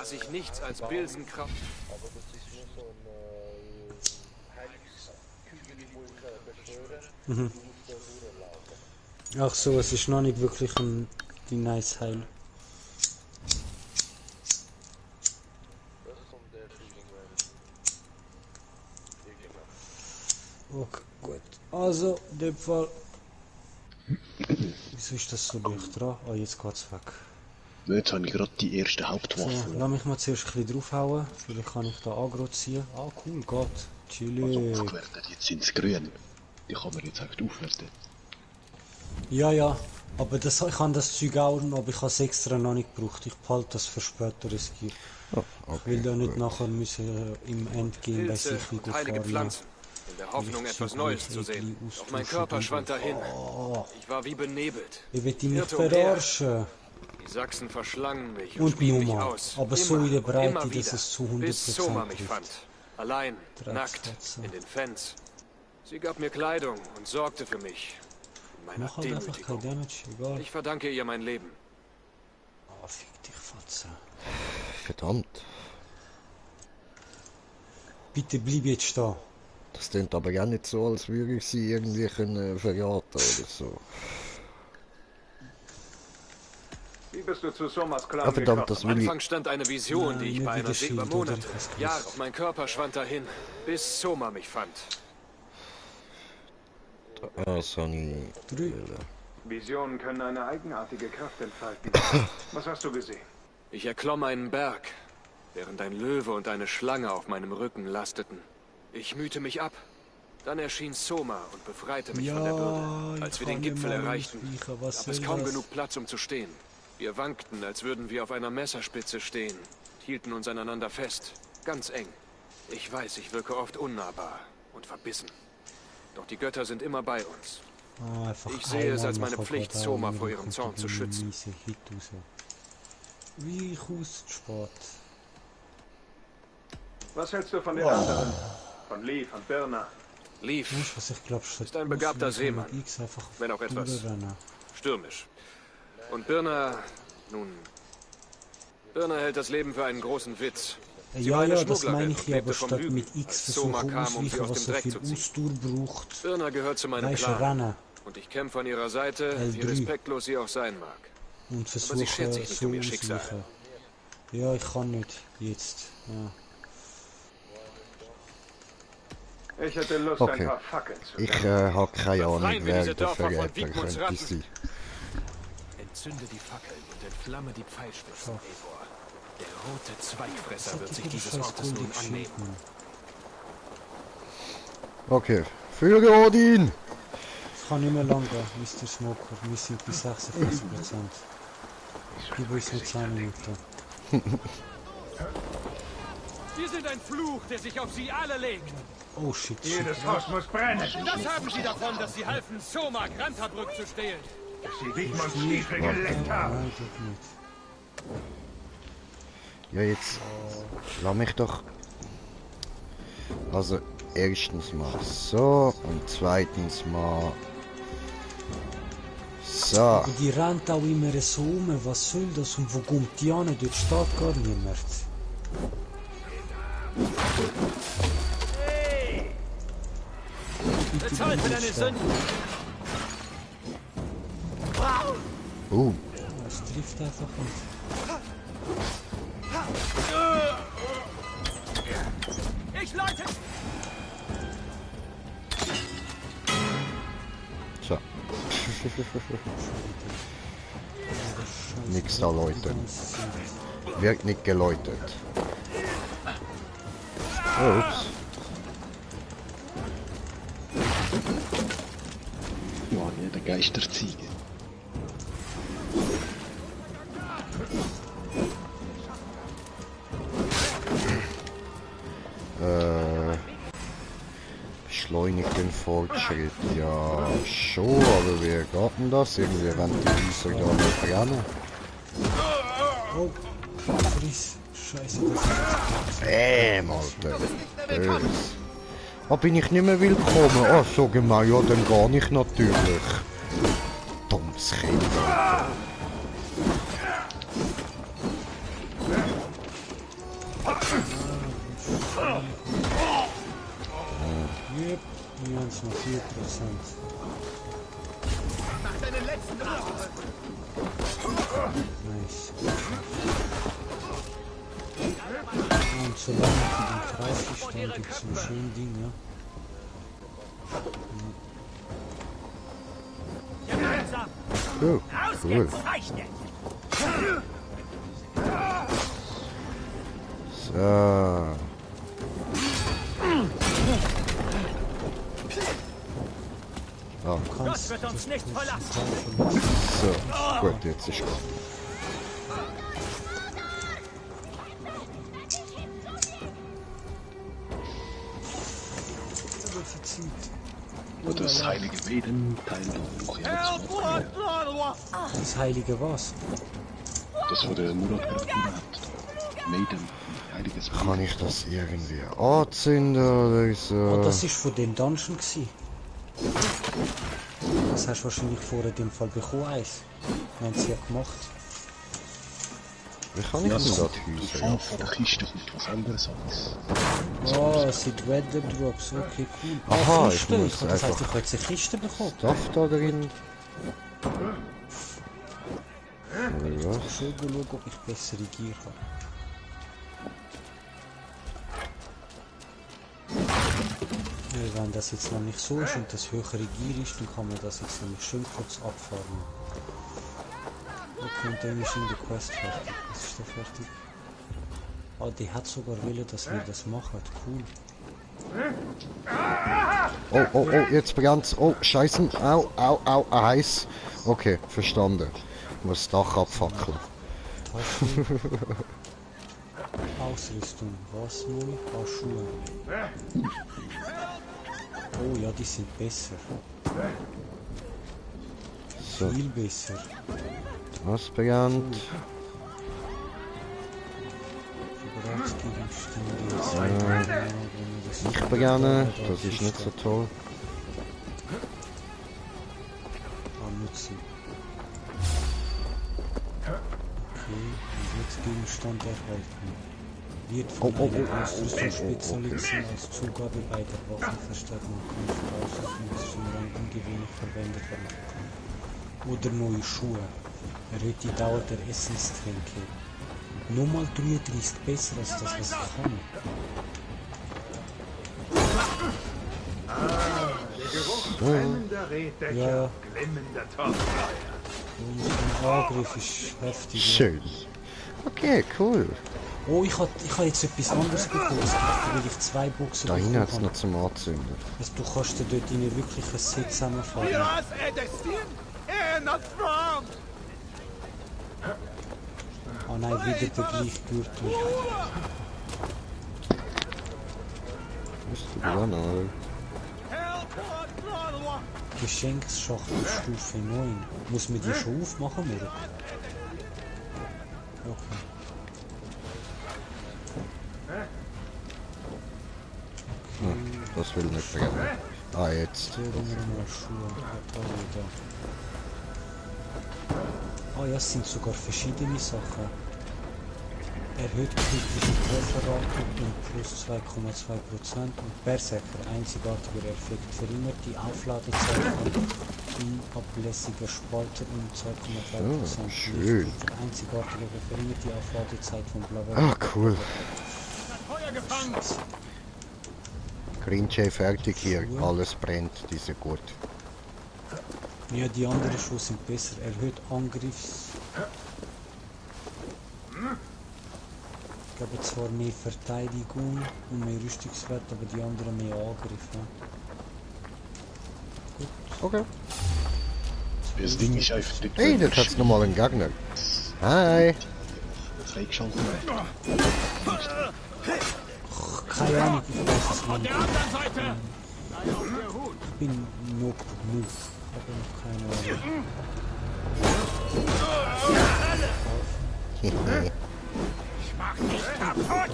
aß ich nichts als Bilsenkraft. Ach so, es ist noch nicht wirklich ein nice Heil. Okay, gut. Also, in dem Fall. Wieso ist das so dicht dran? Ah, jetzt geht's weg. Jetzt habe ich gerade die erste So, Hauptwaffe. lass mich mal zuerst ein bisschen draufhauen. Vielleicht kann ich da Agro ziehen. Ah, cool, geht. Also Chillig. aufgewertet, jetzt sind sie grün. Die kann man jetzt echt aufwerten. Ja, ja. Aber das, ich habe das Zeug auch, aber ich habe es extra noch nicht gebraucht. Ich behalte das für später riskiert. Oh, Ich will da nicht gut. nachher müssen im Endgame bei Pilze sich und heilige Pflanzen. In der Hoffnung, etwas Neues zu sehen. Doch mein Körper schwand dahin. Ich war wie benebelt. Ich will dich nicht Irrte umher. verarschen. Die Sachsen verschlangen mich Und spien mich Nummer. aus. Aber so Immer in der und Breite, immer dass wieder. es zu Bis 100% Soma mich trifft. fand. Allein, nackt, Drecksfotze. in den Fans. Sie gab mir Kleidung und sorgte für mich. In meiner Mach halt einfach kein Demütigung. Damage, egal. Ich verdanke ihr mein Leben. Ah, fick dich, Fotze. Verdammt. Bitte bleib jetzt da. Das klingt aber gar nicht so, als würde ich sie irgendwie können verraten oder so. Wie bist du zu Somas Clan Ah, verdammt, gekommen? das Am will ich. Anfang stand eine Vision, die ich Nein, bei nicht einer wieder See über Schild oder Monate. etwas gewusst. Ja, doch mein Körper schwand dahin, bis Soma mich fand. Das habe ich. Drei. Visionen können eine eigenartige Kraft entfalten. Was hast du gesehen? Ich erklomm einen Berg, während ein Löwe und eine Schlange auf meinem Rücken lasteten. Ich mühte mich ab. Dann erschien Soma und befreite mich von der Bürde. Als wir den Gipfel erreichten, gab es kaum genug Platz, um zu stehen. Wir wankten, als würden wir auf einer Messerspitze stehen, hielten uns aneinander fest, ganz eng. Ich weiß, ich wirke oft unnahbar und verbissen. Doch die Götter sind immer bei uns. Ah, einfach Ich sehe es einmal als meine machen, Pflicht, gerade Soma auch vor wieder ihrem kommt Zorn die zu schützen. miese Hit raus. Wie ich ausspart. Was hältst du von den anderen? Von Lee, von Birna? Leaf, Weißt du, was ich glaube, Ist ein begabter Seemann, wenn auch etwas durchrennen. stürmisch. Und Birna, nun... Birna hält das Leben für einen großen Witz. Sie Ja, war eine ja, das Schmugglerin meine und ich ja, lebte aber vom statt Lügen, mit X als Soma versuchen kam, um sie ausweichen, aus was dem so Dreck viel zu ziehen. Ausdauer braucht. Birna gehört zu meinem Weißt du, Clan. rennen Und ich kämpfe an ihrer Seite, wie L3. respektlos sie auch sein mag. und sie versuchen schert sich nicht so um ihr Schicksal. ausweichen. Ja, ich kann nicht. Jetzt. Ja. Ich hätte Lust, Okay. ein paar Fackeln zu Ich werfen. habe keine Ahnung, Befreien wir wer diese der Dörfer von Verräter Wiegmunds könnte Ratten. sein. Entzünde die Fackeln und entflamme die Pfeilspitzen, Eivor. Der rote Zweigfresser wird sich dieses Ortes nun annehmen. Okay, für Odin! Es kann nicht mehr lang gehen, Mr. Smoker. Wir sind bei 46%. Gib uns noch 10 Minuten. Wir sind ein Fluch, der sich auf sie alle legt. Oh shit, shit. Jedes Haus muss brennen, Das haben sie davon, dass sie halfen, Soma Grantabrück zu stehlen. dass sie Wiegmunds Stiefel geleckt haben. Nein, doch nicht. Ja, jetzt lass mich doch. Also, erstens mal so und zweitens mal so. Aber die rennt auch immer so um. Was soll das? Und wo kommt die an? Dort steht gar niemand. Bezahlt für deine Sünden. Es trifft einfach nicht. Ich leite. So. Nix da läutet. Wird nicht geläutet. Ups. Ja, ne, der Geisterzieger. beschleunigt den Fortschritt. Ja, schon, aber wie geht denn das? Irgendwie wenn die Häuser da nicht brennen. Oh, friss. Scheiße, das ist Alter. Böse. Ah, bin ich nicht mehr willkommen? Ah, so gemein. Ja, dann gar nicht natürlich. Dummes Kind. Yep, wir haben es noch 4%. Mach deinen letzten Drachen! Nice. Und solange ich in den Kreis gestanden gibt es ein schönes Ding, ja. Oh, cool. So. Ah, Gott wird uns nicht verlassen! so, gut, jetzt ist gut. Oder das heilige Maiden, Teil der Buch. Das heilige was? Das, was der Murat gerade gemacht hat. Maiden, heiliges Maiden. Kann ich das irgendwie anzünden oder so? Oh, das war von dem Dungeon gsi. Das hast du wahrscheinlich vorher in dem Fall bekommen, Eis. Wir haben es ja gemacht. Wie kann ich denn da die Häuser? Von der Kiste kommt was anderes als. Oh, es sind Weather Drops, okay, cool. Aha, Oh, ich Kiste. muss Das heisst, einfach- ich habe jetzt eine Kiste bekommen. Stuff da drin? Oder was? Schon schauen, ob ich bessere Gier habe. Ja, wenn das jetzt noch nicht so ist und das höhere Gier ist, dann kann man das jetzt nämlich schön kurz abfahren. Okay, und dann ist in der Quest fertig. Was ist da fertig? Ah, die hat sogar wollen, dass wir das machen. Cool. Oh, oh, oh, jetzt brennt's. Oh, scheiße. Au, au, au, heiß. Okay, verstanden. Ich muss das Dach abfackeln. Tasche. Ausrüstung. Was neu? Ah, Schuhe. Oh ja, die sind besser. So, Viel besser. was brennt? Ich brenne. Das ist nicht so toll. Nutzen. Okay, und jetzt Gegenstand erhalten. Wird von einem Ausrüstungsspezialisten als Zugabe bei der Waffenverstärkung und Kampfausrüstung bis zum Rang ungewöhnlich verwendet werden. Oder neue Schuhe. Erhöht die Dauer der Essenstränke. Nochmal 33 besser als das, was ich kann. Der Geruch brennender Reddächer, Ja. glimmender Torfeuer. Und der Angriff ist heftig. Ja. Schön. Okay, cool. Oh, ich hab jetzt etwas anderes bekommen, weil ich 2 Boxen Da hinten hat's habe. noch zum Anzünden. Also, du kannst dir dort rein wirklich ein Set zusammenfahren. Heroes Edestin, and not from! Ah nein, wieder der gleiche Gürtel. Müsste brennen, oder? Geschenksschachtel Stufe 9. Muss man die schon aufmachen, oder? Okay. Das will nicht brennen. Ah, jetzt. Sehen wir mal Schuhe. Da wieder. Ah ja, es sind sogar verschiedene Sachen. Erhöht kritische Trefferrate um plus 2,2% und Berserker, einzigartiger Effekt, verringert die Aufladezeit von unablässiger Spalter um 2,3%. Oh, schön. Einzigartiger verringert die Aufladezeit von Blablabla. Ah, cool. Feuer gefangen! Grinche fertig hier. Alles brennt, diese gut. Ja, die anderen Schuhe sind besser. Erhöht Angriffs... Ich glaube zwar mehr Verteidigung und mehr Rüstungswert, aber die anderen mehr Angriff. Ja. Okay. Das Ding ist einfach dort Hey, dort hat's nochmal einen Gegner. Hi. freigeschaltet. Keine Ahnung, ich weiß es Von nicht. der anderen Seite! Ich bin Noob. Aber noch keine Ahnung. Ich mach dich kaputt!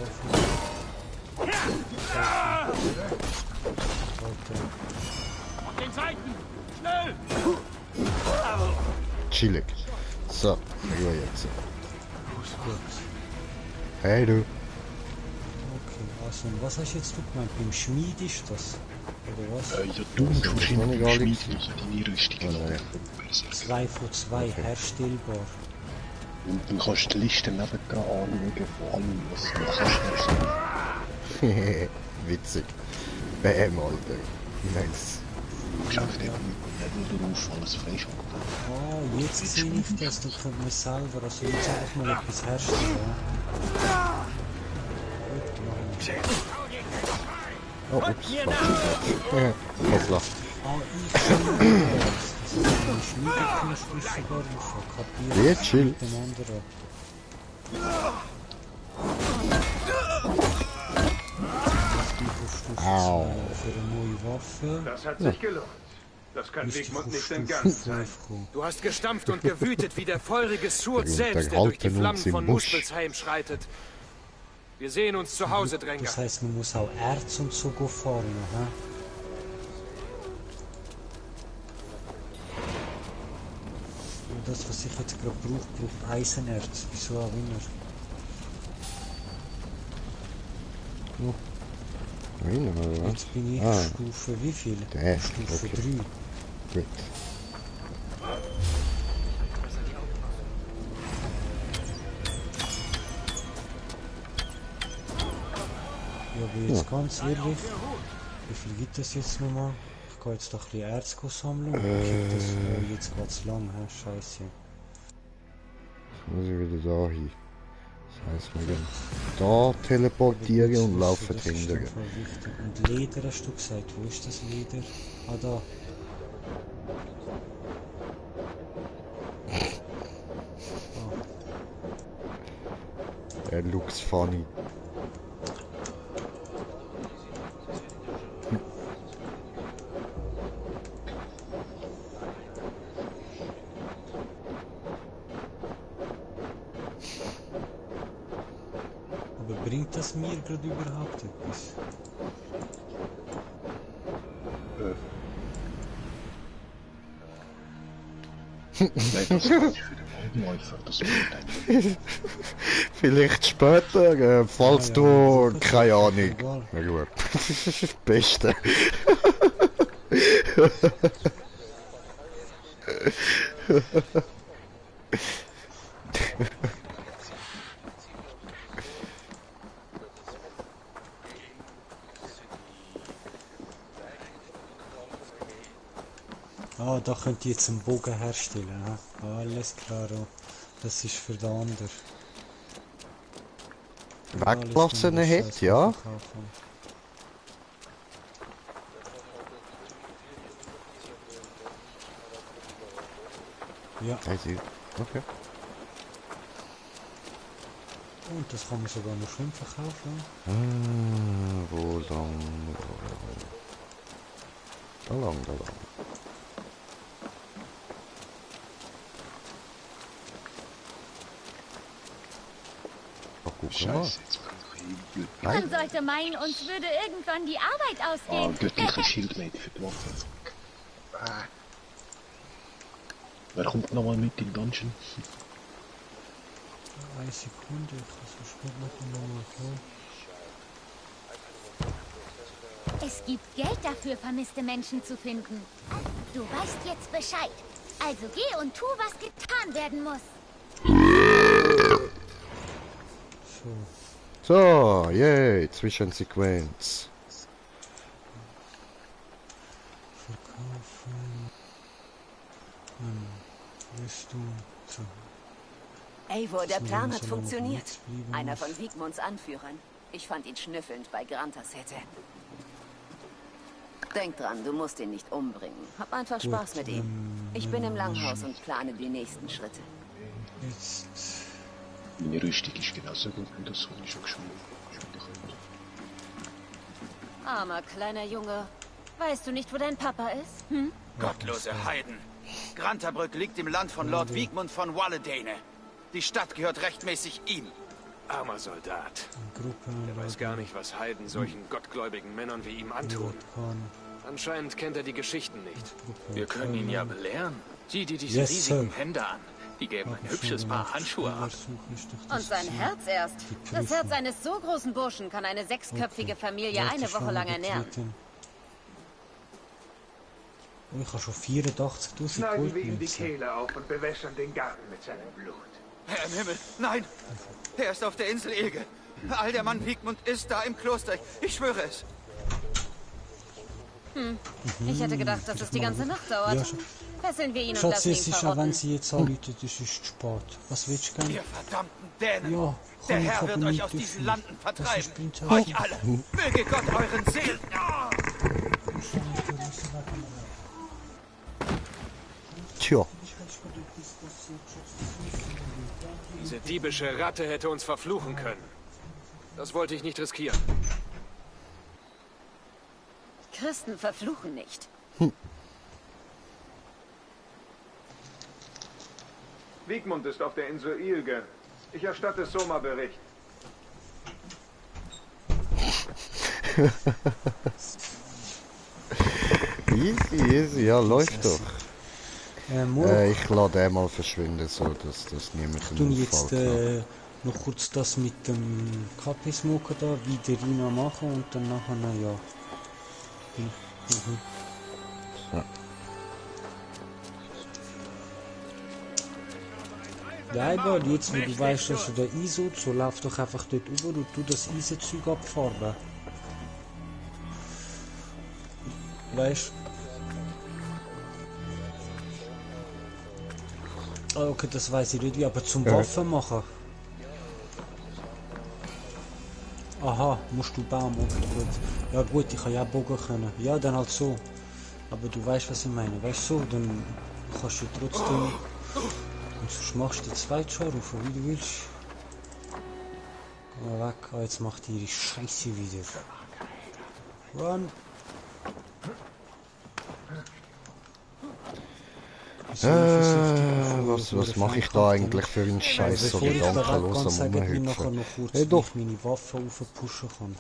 Auf den Seiten! Schnell! Chillig. So, Ruhe jetzt. Gut. Hey du. Okay, also und was hast du jetzt gemeint? Beim Schmied ist das? Oder was? Ja, du musst wahrscheinlich noch beim nicht Schmied deine Rüstung laden. 2 von 2 herstellbar. Und dann kannst du die Liste nebendran anschauen von allem, was du noch kannst. Witzig. Bäm, Alter. Nice. Du schaust eben nicht nur darauf, alles freischalten. Ah, jetzt sehe ich das, da kommt man selber, also jetzt einfach mal etwas herstellen. Ja. Oh, ups. Was lacht? Ah, ich sehe das. Das ist ein Schmiedekunst, ist sogar kapiert. Wie chill. Mit dem anderen. Au. Für eine neue Waffe. Das hat sich gelohnt. Das kann Wigmund nicht entgangen sein. Du hast gestampft und gewütet, wie der feurige Surt Wir selbst, der durch die unterhalten Flammen uns im von Busch. Muspelsheim schreitet. Wir sehen uns zu Hause, Dränger. Das heißt, man muss auch Erz und so fahren, hä? Und das, was ich jetzt gerade brauche, braucht Eisenerz. Wieso auch immer. Oder? Jetzt bin ich Stufe wie viel? Der, Stufe okay. 3. Gut. Ja, aber jetzt ganz ehrlich, wie viel gibt es jetzt nochmal? Ich gehe jetzt doch ein bisschen Erz sammeln. Jetzt geht's lang, hä? Scheiße. Jetzt muss ich wieder da hin. Das heisst, wir gehen da teleportieren und laufen Das ist hinterher. voll wichtig. Und Leder hast du gesagt, wo ist das Leder? Ah, da. Er looks funny. Aber bringt das mir gerade überhaupt etwas? Nein, das kann ich für den Waldläufer, das bringt Vielleicht später, falls Ja, du, ja, keine Ahnung. egal. Na gut. Beste. Ah, da könnt ihr jetzt einen Bogen herstellen. Hä? Alles klar. Das ist für den anderen. Weggelassene hat, ja. Ja, Okay. und das kann man sogar noch schön verkaufen. Wo lang? Da lang. Ach, guck mal. Scheiße, jetzt brauche ich Glück. Man sollte meinen, uns würde irgendwann die Arbeit Ah, ausgehen. göttliche Schildmate für die Waffe. Wer kommt nochmal mit in den Dungeon? Eine Sekunde, ich kann so spät noch kommen. Es gibt Geld dafür, vermisste Menschen zu finden. Du weißt jetzt Bescheid. Also geh und tu, was getan werden muss. So, yay, Zwischensequenz. Verkaufen. Rüstung. So. Eivor, der Müssen wir Plan uns hat ja noch funktioniert. nichts blieben Einer muss. von Wigmunds Anführern. Ich fand ihn schnüffelnd bei Grantassette. Denk dran, du musst ihn nicht umbringen. Hab einfach Gut, Spaß mit ihm. Ich bin im Langhaus und plane die nächsten Schritte. Jetzt. Meine Rüstung ist genauso gut wie das, was ich schon geschwungen habe. Armer kleiner Junge. Weißt du nicht, wo dein Papa ist? Hm? Gottlose Heiden. Grantabrück liegt im Land von Lord Wiegmund von Walledane. Die Stadt gehört rechtmäßig ihm. Armer Soldat. Er weiß gar nicht, was Heiden solchen gottgläubigen Männern wie ihm antun. Anscheinend kennt er die Geschichten nicht. Wir können ihn ja belehren. Sieh dir diese riesigen Hände an. Die geben ein hübsches Paar Handschuhe ab. Und sein Herz erst. Das Herz eines so großen Burschen kann eine 6-köpfige Familie eine Woche lang ernähren. Ich habe schon 84.000 Schneiden wir ihm die Kehle auf und bewässern den Garten mit seinem Blut. Herr im Himmel, nein! Er ist auf der Insel Ilge. All der Mann Wiegmund ist da im Kloster. Ich schwöre es. Ich hätte gedacht, dass es die ganze Nacht dauert. Ja, Fesseln wir ihn und Schatz, lassen es ihn ist ja, wenn verrotten. sie jetzt anrufen, das ist spät. Was willst du gerne? Ihr verdammten Dänen! Ja, Der komm, ich Herr hab wird ihn euch nicht aus diesen dürfen. Landen Das ist vertreiben. Prinzessin. Euch alle! Möge Gott euren Seelen... Ah! Tja. Diese diebische Ratte hätte uns verfluchen können. Das wollte ich nicht riskieren. Christen verfluchen nicht. Wiegmund ist auf der Insel Ilge. Ich erstatte Soma Bericht. Easy, ja, läuft doch. Morgen Ich lasse den mal verschwinden, so dass das niemand tun jetzt auffällt. noch kurz das mit dem KP-Smoker da wieder rein machen und dann nachher, ja. So. Nein, aber jetzt, wo du weißt, dass du da einsuchst, so lauf doch einfach dort über und tu das Eisenzeug abfahren. Weißt du? Ah, okay, das weiß ich nicht, wie, aber zum Waffen machen. Aha, musst du Baum, okay, gut. Ja gut, ich kann ja auch Bogen können. Ja, dann halt so. Aber du weißt, was ich meine. Weißt du, so, dann kannst du trotzdem... Und sonst machst du die zweite schon rufen, wie du willst. Geh mal weg, oh, jetzt macht die ihre Scheiße wieder. Run! Was mache ich da eigentlich für einen Scheiß so gedankenlos am Rumhüpfen? Hey, doch. Ich meine Waffen aufpushen kann.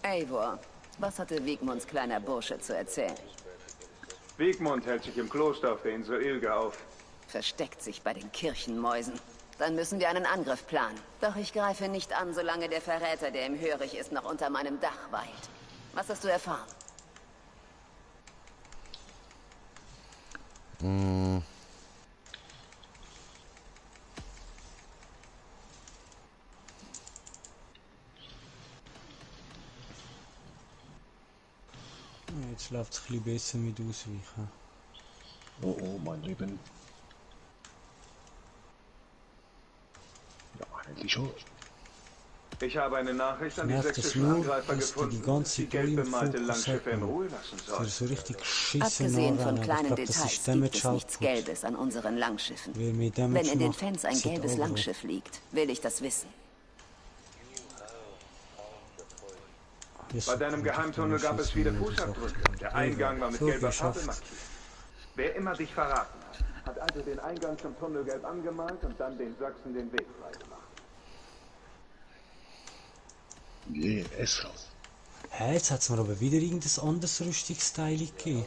Eivor, was hatte Wiegmunds kleiner Bursche zu erzählen? Wiegmund hält sich im Kloster auf der Insel Ilge auf. Versteckt sich bei den Kirchenmäusen. Dann müssen wir einen Angriff planen. Doch ich greife nicht an, solange der Verräter, der ihm hörig ist, noch unter meinem Dach weilt. Was hast du erfahren? Jetzt läuft es ein bisschen besser mit Ausweichen. Oh, oh, mein Leben. Ja, eigentlich schon. Ich habe eine Nachricht an die Nervt es sächsischen nur, Angreifer dass die gefunden, ganze die gelb bemalte Fokus Langschiffe in hat. Ruhe lassen Das sollen. ist so richtig geschissen Abgesehen von anrennen. kleinen Ich glaub, das Details ist gibt Damage es nichts Output. Gelbes an unseren Langschiffen. Weil mehr Damage Wenn in den macht, Fans ein sind gelbes Aggro. Langschiff liegt, will ich das wissen. Yes, Bei deinem und Geheimtunnel dann gab es schießen viele wir die Fußabdrücke. Sachen. Der Eingang war mit So, gelber geschafft. Farbe markiert. Wer immer dich verraten hat also den Eingang zum Tunnel gelb angemalt und dann den Sachsen den Weg freigemacht. Je, es raus. Hä, jetzt hat es mir aber wieder irgendein anderes Rüstungsteil gegeben.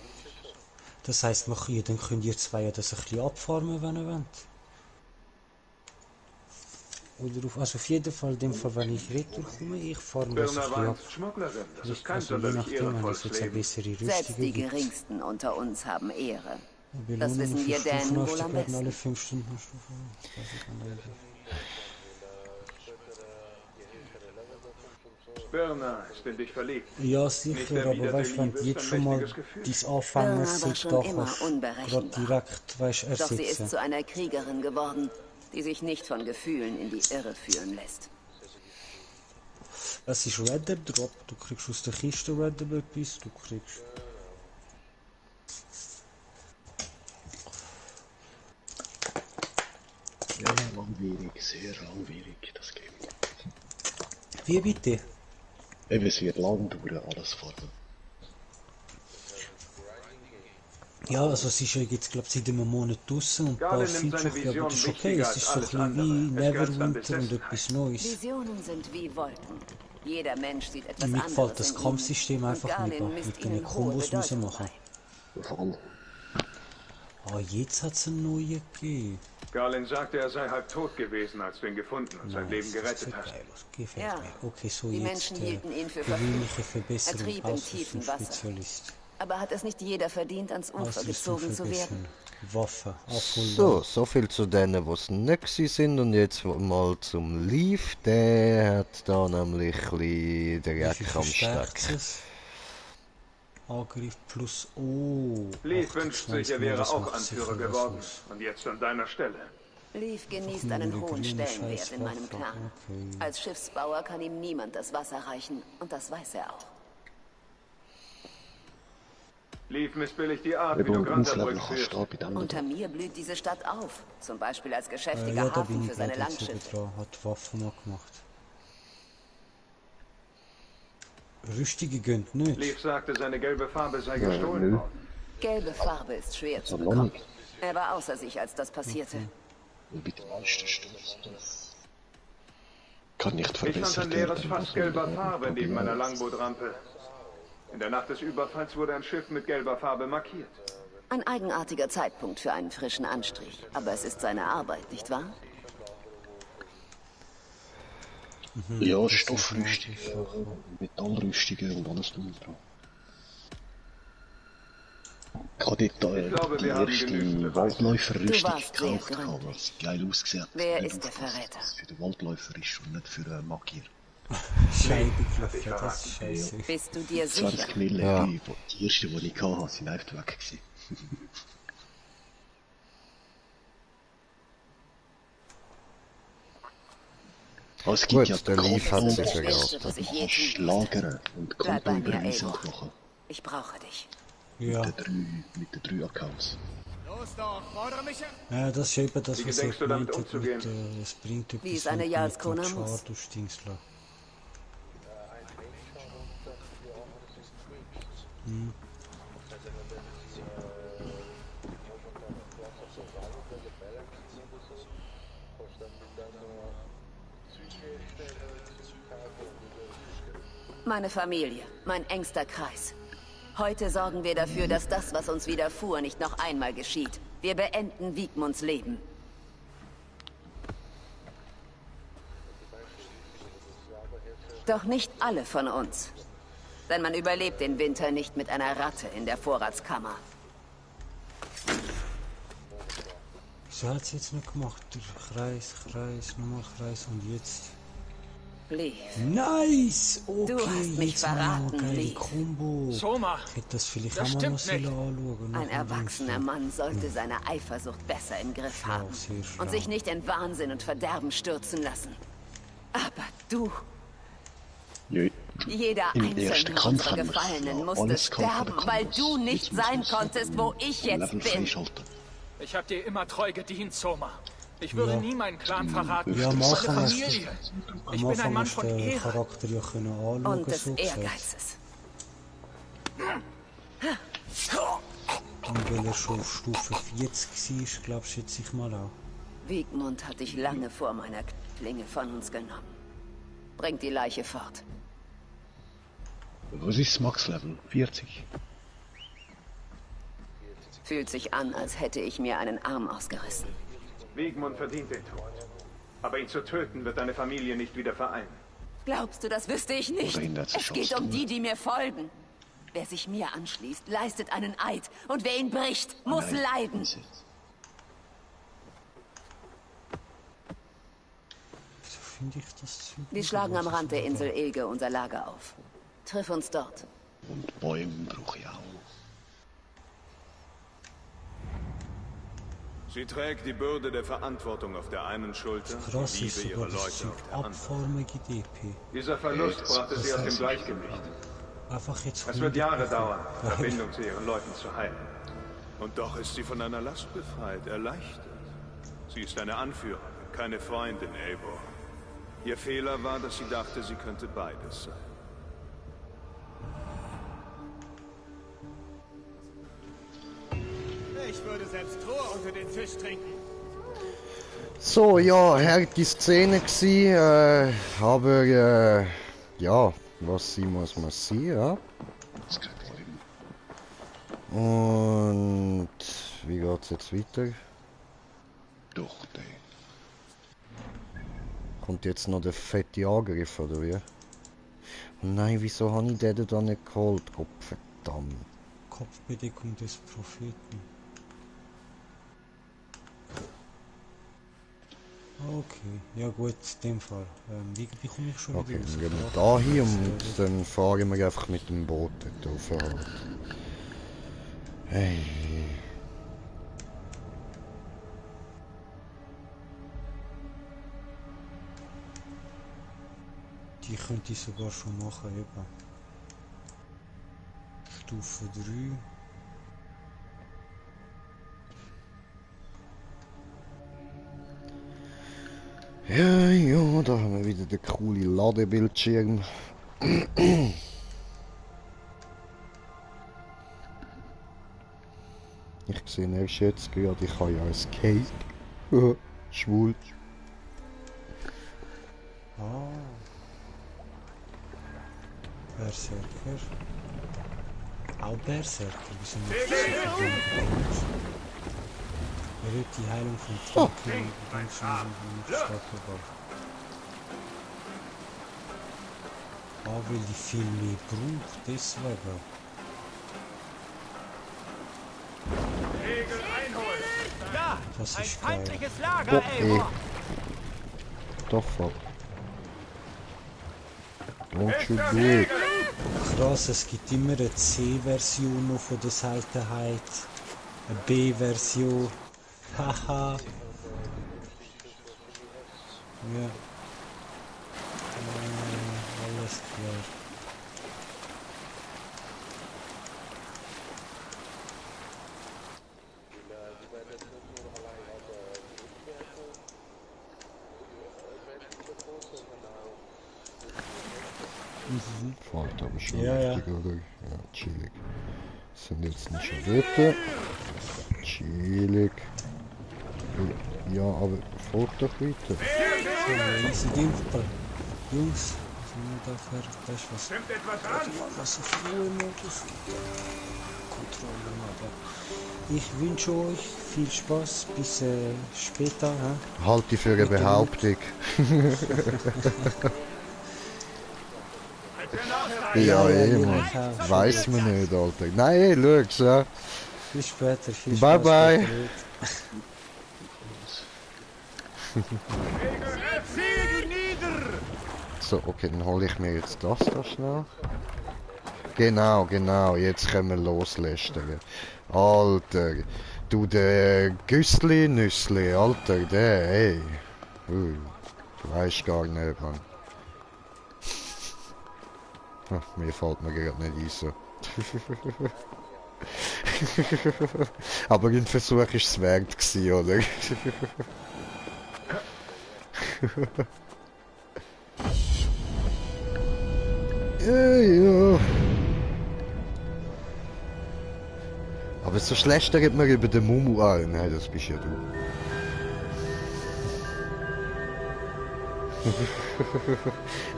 Das heisst, dann könnt ihr zwei ja das ein bisschen abfarmen, wenn ihr wollt. Oder auf jeden Fall, in dem Fall, wenn ich retour komme, ich farme das ein Birna bisschen war ab. einst Schmugglerin. Das ist kein Also je sonderlich nachdem, wenn es ehrenvolles jetzt eine Leben. bessere Selbst Rüstung die gibt. geringsten unter uns haben Ehre. Belohnung Das wissen für wir Dänen wohl am Stufenaufstieg werden alle besten. 5 Stunden Stufen. Das weiß ich nicht. Birna ist in dich verliebt. Ja, Nicht sicher, der aber Widerte weißt du, wenn Liebe du ist jetzt ein schon mal mächtiges Gefühl. dein Birna war Anfängersieg schon da immer kannst, unberechenbar. gerade direkt, weißt, Doch sie ist ersetzen. zu einer Kriegerin geworden, die sich nicht von Gefühlen in die Irre führen lässt. Es ist Red Drop, du kriegst aus der Kiste Red etwas, du kriegst... Ja, langwierig, sehr langwierig, das Game. Wie bitte? Eben, es wird lang dauern, alles farben. Ja, also es ist ja jetzt, glaube ich, seit einem Monat draussen und ein paar Garland nimmt Feature, seine ja, aber Vision das ist okay, wichtiger es ist als so ein alles bisschen wie andere. Es grenzt an Neverwinter und Besessenheit. etwas Neues. Visionen sind wie Wolken. Jeder Mensch sieht etwas Mir gefällt anderes das in ihnen. Kampfsystem Und einfach lieber, Garland misst mit den ihnen hohe Kombos müssen Bedeutung machen. bei. Vor allem. Ah, jetzt hat es einen neuen gegeben. Garland sagte, er sei halb tot gewesen, als du ihn gefunden und sein Leben Das gerettet sieht hast. geil aus, gefällt Ja, mir. Okay, so die jetzt Menschen hielten ihn für gewöhnliche verflucht. Verbesserung, Er trieb im tiefen Wasser. Ausrüstungsspezialist. Aber hat es nicht jeder verdient, ans Ufer gezogen zu werden? Waffen, So viel zu denen, die es nicht gewesen sind. Und jetzt mal zum Leaf. Der hat da nämlich ein bisschen Dreck am Steck. Angriff plus O. Leaf wünscht sich, er wäre das auch macht Anführer sicher was geworden. aus. Und jetzt an deiner Stelle. Leaf genießt nur einen die hohen grüne Stellenwert in meinem Scheißwaffe, Clan. okay. Als Schiffsbauer kann ihm niemand das Wasser reichen. Und das weiß er auch. Leaf missbilligt die Art, wie Wenn du du aufleveln Granterbrück kannst, führst. steht bei dem Unter mir blüht diese Stadt auf. Zum Beispiel als Ja, geschäftiger da bin Hafen ich für seine gerade jetzt Langschiffe. dran. Hat Waffen mal gemacht. Rüstige gönnt nicht. Leaf sagte, seine gelbe Farbe sei Ja, gestohlen nö. worden. Gelbe Farbe ist schwer zu Aber noch bekommen. nicht. Er war außer sich, als das passierte. Bei den meisten Stoffen. Kann nicht Ich fand verbessert ein leeres werden. Fass gelber Farbe neben meiner Langbootrampe. In der Nacht des Überfalls wurde ein Schiff mit gelber Farbe markiert. Ein eigenartiger Zeitpunkt für einen frischen Anstrich. Aber es ist seine Arbeit, nicht wahr? Ja, Stoffrüstung, Metallrüstungen und alles drum und dran. Ich habe dort Ich glaube, die wir haben erste genügend Beweise. Waldläuferrüstung Du warst sehr gekauft, gründlich. was geil ausgesehen hat. Wer Nicht ist der aufgepasst, Verräter? dass es für den Waldläufer ist und nicht für einen Magier. Scheibenklopfer, das ist scheiße. Bist du dir sicher? 20 Mille, Ja. die ersten, die ich hatte, sind einfach weg gewesen. Aber es gibt Gut, ja der Leaf hat Kampf- sich Das verraten. Beste, was ich je kannst tun musste. lagern und Bleib bei mir, Kontoüberweisung Eivor. machen. Ich brauche dich. Ja. Mit den 3 Accounts. Ja, das ist eben das, Wie was ich gedenkst du damit gemeint habe umzugehen? mit, es bringt etwas, Wie es eine wenn du Jarlskona mit dem muss. Char durchstingsla. Meine Familie, mein engster Kreis. Heute sorgen wir dafür, dass das, was uns widerfuhr, nicht noch einmal geschieht. Wir beenden Wiegmunds Leben. Doch nicht alle von uns. Denn man überlebt den Winter nicht mit einer Ratte in der Vorratskammer. So hat es jetzt nicht gemacht. Der Kreis, nochmal Kreis und jetzt. Leaf. Nice! Okay, Du hast mich jetzt haben wir noch verraten, eine geile Leaf. Kombo. Soma, Ich hätte das vielleicht Das auch mal noch stimmt nicht. anschauen. Ein erwachsener Mann sollte seine Eifersucht besser im Griff Schlau, haben. sehr schlau. Und sich nicht in Wahnsinn und Verderben stürzen lassen. Aber du, Jö. jeder Im einzelne ersten Kampf unserer haben wir Gefallenen ja musste alles gehabt von sterben, der weil Kompass. du nicht Jetzt müssen sein wir konntest, wo ich jetzt Level bin. freischalten. ich habe dir immer treu gedient, Soma. Ich würde Ja. nie meinen Clan verraten. Ja, am Meine Anfang hast du Familie. am Ich bin ein Anfang Mann hast du von den Ehre. Charakter ja können anschauen, Und des so gesagt. Ehrgeizes. Und weil er schon auf Stufe 40 war, glaubst du jetzt ich mal auch. Wiegmund hat dich lange vor meiner Klinge von uns genommen. Bringt die Leiche fort. Was ist das Max-Level? 40. Fühlt sich an, als hätte ich mir einen Arm ausgerissen. Wiegmund verdient den Tod. Aber ihn zu töten, wird deine Familie nicht wieder vereinen. Glaubst du, das wüsste ich nicht? Oder hindert sich Es geht aus, um du. die mir folgen. Wer sich mir anschließt, leistet einen Eid. Und wer ihn bricht, muss Nein, leiden. ist jetzt. Wieso finde ich das Zeug? Wir nicht? schlagen am Was Rand ist der denn Insel Ilge unser Lager auf. Triff uns dort. Und Bäume brauche ich auch. Sie trägt die Bürde der Verantwortung auf der einen Schulter, da? Krass, die ist Liebe sogar ihrer das Leute Zeug auf der anderen. abfarmige DP. Dieser Verlust das- brachte sie das aus dem heißt- Gleichgewicht. Einfach jetzt Es wird Jahre 100%. dauern, Verbindung zu ihren Leuten zu halten. Und doch ist sie von einer Last befreit, erleichtert. Sie ist eine Anführerin, keine Freundin, Eivor. Ihr Fehler war, dass sie dachte, sie könnte beides sein. selbst Thor unter den Fisch trinken. So, ja, harte Szene gsi, aber ja, was sie muss man sehen, ja. Das ist kein Problem. Und wie geht's jetzt weiter? Doch, der. Kommt jetzt noch der fette Angriff, oder wie? Oh nein, wieso habe ich den da nicht geholt? Gott verdammt. Kopfbedeckung des Propheten. Okay, ja gut, in dem Fall. Wie komme ich schon Okay, wieder dann gehen wir da hin und dann fahren wir einfach mit dem Boot dort auf. Hey. Die könnte ich sogar schon machen, eben. Stufe 3. Ja, ja, da haben wir wieder den coolen Ladebildschirm. Ich sehe erst jetzt gerade, ich habe ja ein Cape. Schwul. Ah. Berserker. Auch Berserker, wieso nicht? Erhöht die Heilung von Trinken und Menschen nicht stärker. Ah, weil die viel mehr braucht, deswegen. Ja, Das ein ist geil. feindliches Lager, Eivor. Doch, fuck. Don't you do it. Krass, es gibt immer eine C-Version noch von der Seltenheit. Eine B-Version. Haha. Ja. Alles klar. Fahrt aber schon Ja, ja. richtig, oder? Ja, chillig. Sind jetzt nicht schon dort. Chillig. Ja, aber folgt doch weiter. So, easy Dimper. Jungs, sind wir da fertig? Das ist was. Stimmt etwas an? Was auf Ruhe-Modus. Kontrolle, aber ich wünsche euch viel Spaß. Bis später. Hä? Halt die für eine Behauptung. Ja, Mann. Weiß man nicht, Alter. Nein, schau's, ja. Bis später. Viel Bye, Spaß. bye. So, okay, dann hole ich mir jetzt das da schnell. Genau, genau, jetzt können wir loslästern. Alter, du der Güssli-Nüssli, Alter, der, ey. Du weißt gar nicht, Mann. Ach, mir fällt mir gerade nicht ein so. Aber ein Versuch war es wert gewesen, oder? Ja, ja. Aber so schlecht redet man über den Mumu an. Nein, das bist ja du.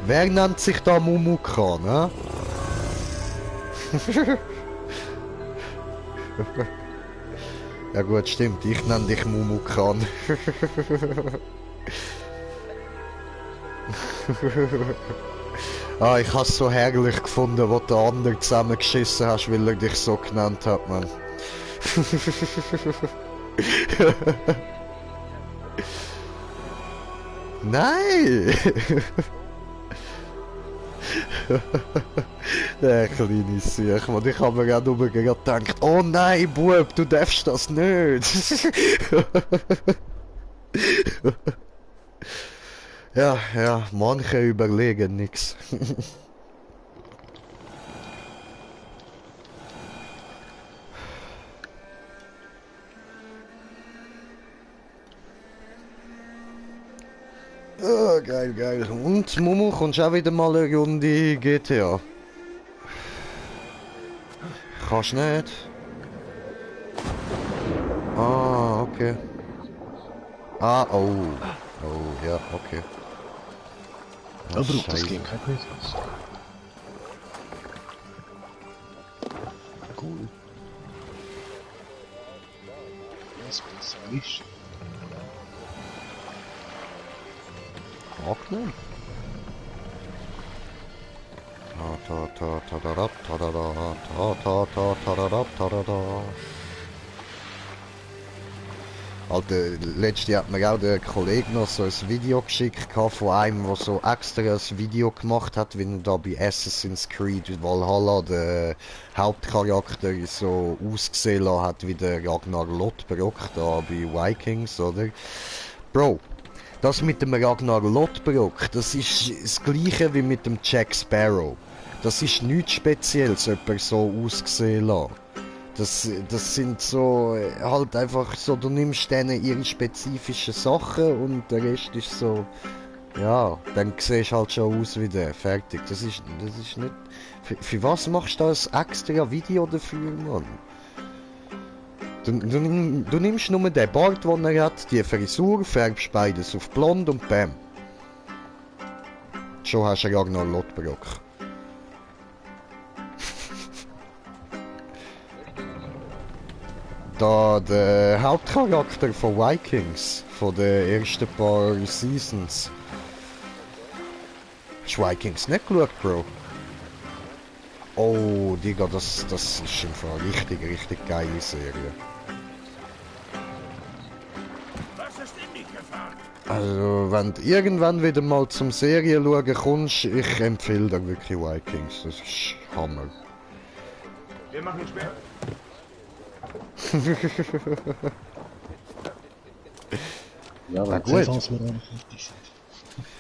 Wer nennt sich da Mumuka, ne? Ja gut, stimmt, ich nenne dich Mumukan. Ah, ich hab's so herrlich gefunden, wo der andere zusammengeschissen hast, weil er dich so genannt hat, Mann. Nein! Der kleine Sieg, Mann. Ich hab mir gerade nur gedacht, oh nein, Bub, du darfst das nicht. Ja, ja, manche überlegen nix. Oh, geil, geil. Und, Momo, kommst auch wieder mal eine Runde GTA? Kannst nicht? Ah, okay. Ah, oh. Oh, ja, okay. Ja, braucht das Game kein Prismas. Cool. Was besser ist. Angenehm. Ta ta ta ta ta ta ta ta ta ta ta ta ta. Alter, letztes Jahr hat mir auch der Kollege noch so ein Video geschickt von einem, der so extra ein Video gemacht hat, wie er da bei Assassin's Creed Valhalla den Hauptcharakter so ausgesehen lassen hat wie der Ragnar Lothbrok da bei Vikings, oder? Bro, das mit dem Ragnar Lothbrok, das ist das gleiche wie mit dem Jack Sparrow. Das ist nichts Spezielles, jemand so ausgesehen lassen. Das sind so, halt einfach so, du nimmst denen ihre spezifischen Sachen und der Rest ist so, ja, dann siehst du halt schon aus wie der, fertig. Das ist nicht, für was machst du da ein extra Video dafür, Mann? Du nimmst nur den Bart, den er hat, die Frisur, färbst beides auf blond und bam. Schon hast du Ragnar Lothbrok. Da der Hauptcharakter von Vikings, von den ersten paar Seasons. Hast du Vikings nicht geschaut, Bro? Oh, Digga, das ist einfach eine richtig geile Serie. Was ist in die Gefahr? Also, wenn du irgendwann wieder mal zum Serien schauen kommst, ich empfehle dir wirklich Vikings, das ist Hammer. Wir machen schwer. Ja, wenn gut.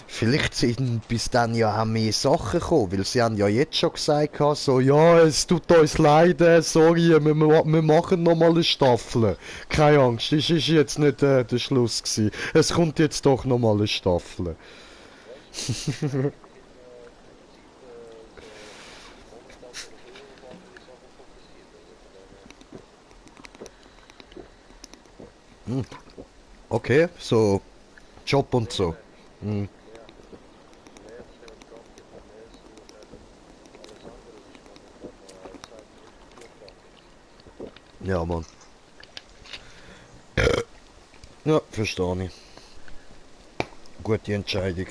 Vielleicht sind bis dann ja auch mehr Sachen gekommen, weil sie haben ja jetzt schon gesagt, so, ja, es tut uns leid, sorry, wir machen nochmal eine Staffel. Keine Angst, das ist jetzt nicht der Schluss gewesen. Es kommt jetzt doch nochmal eine Staffel. Okay, so Job und so. Ja, Mann. Ja, verstehe ich. Gute Entscheidung.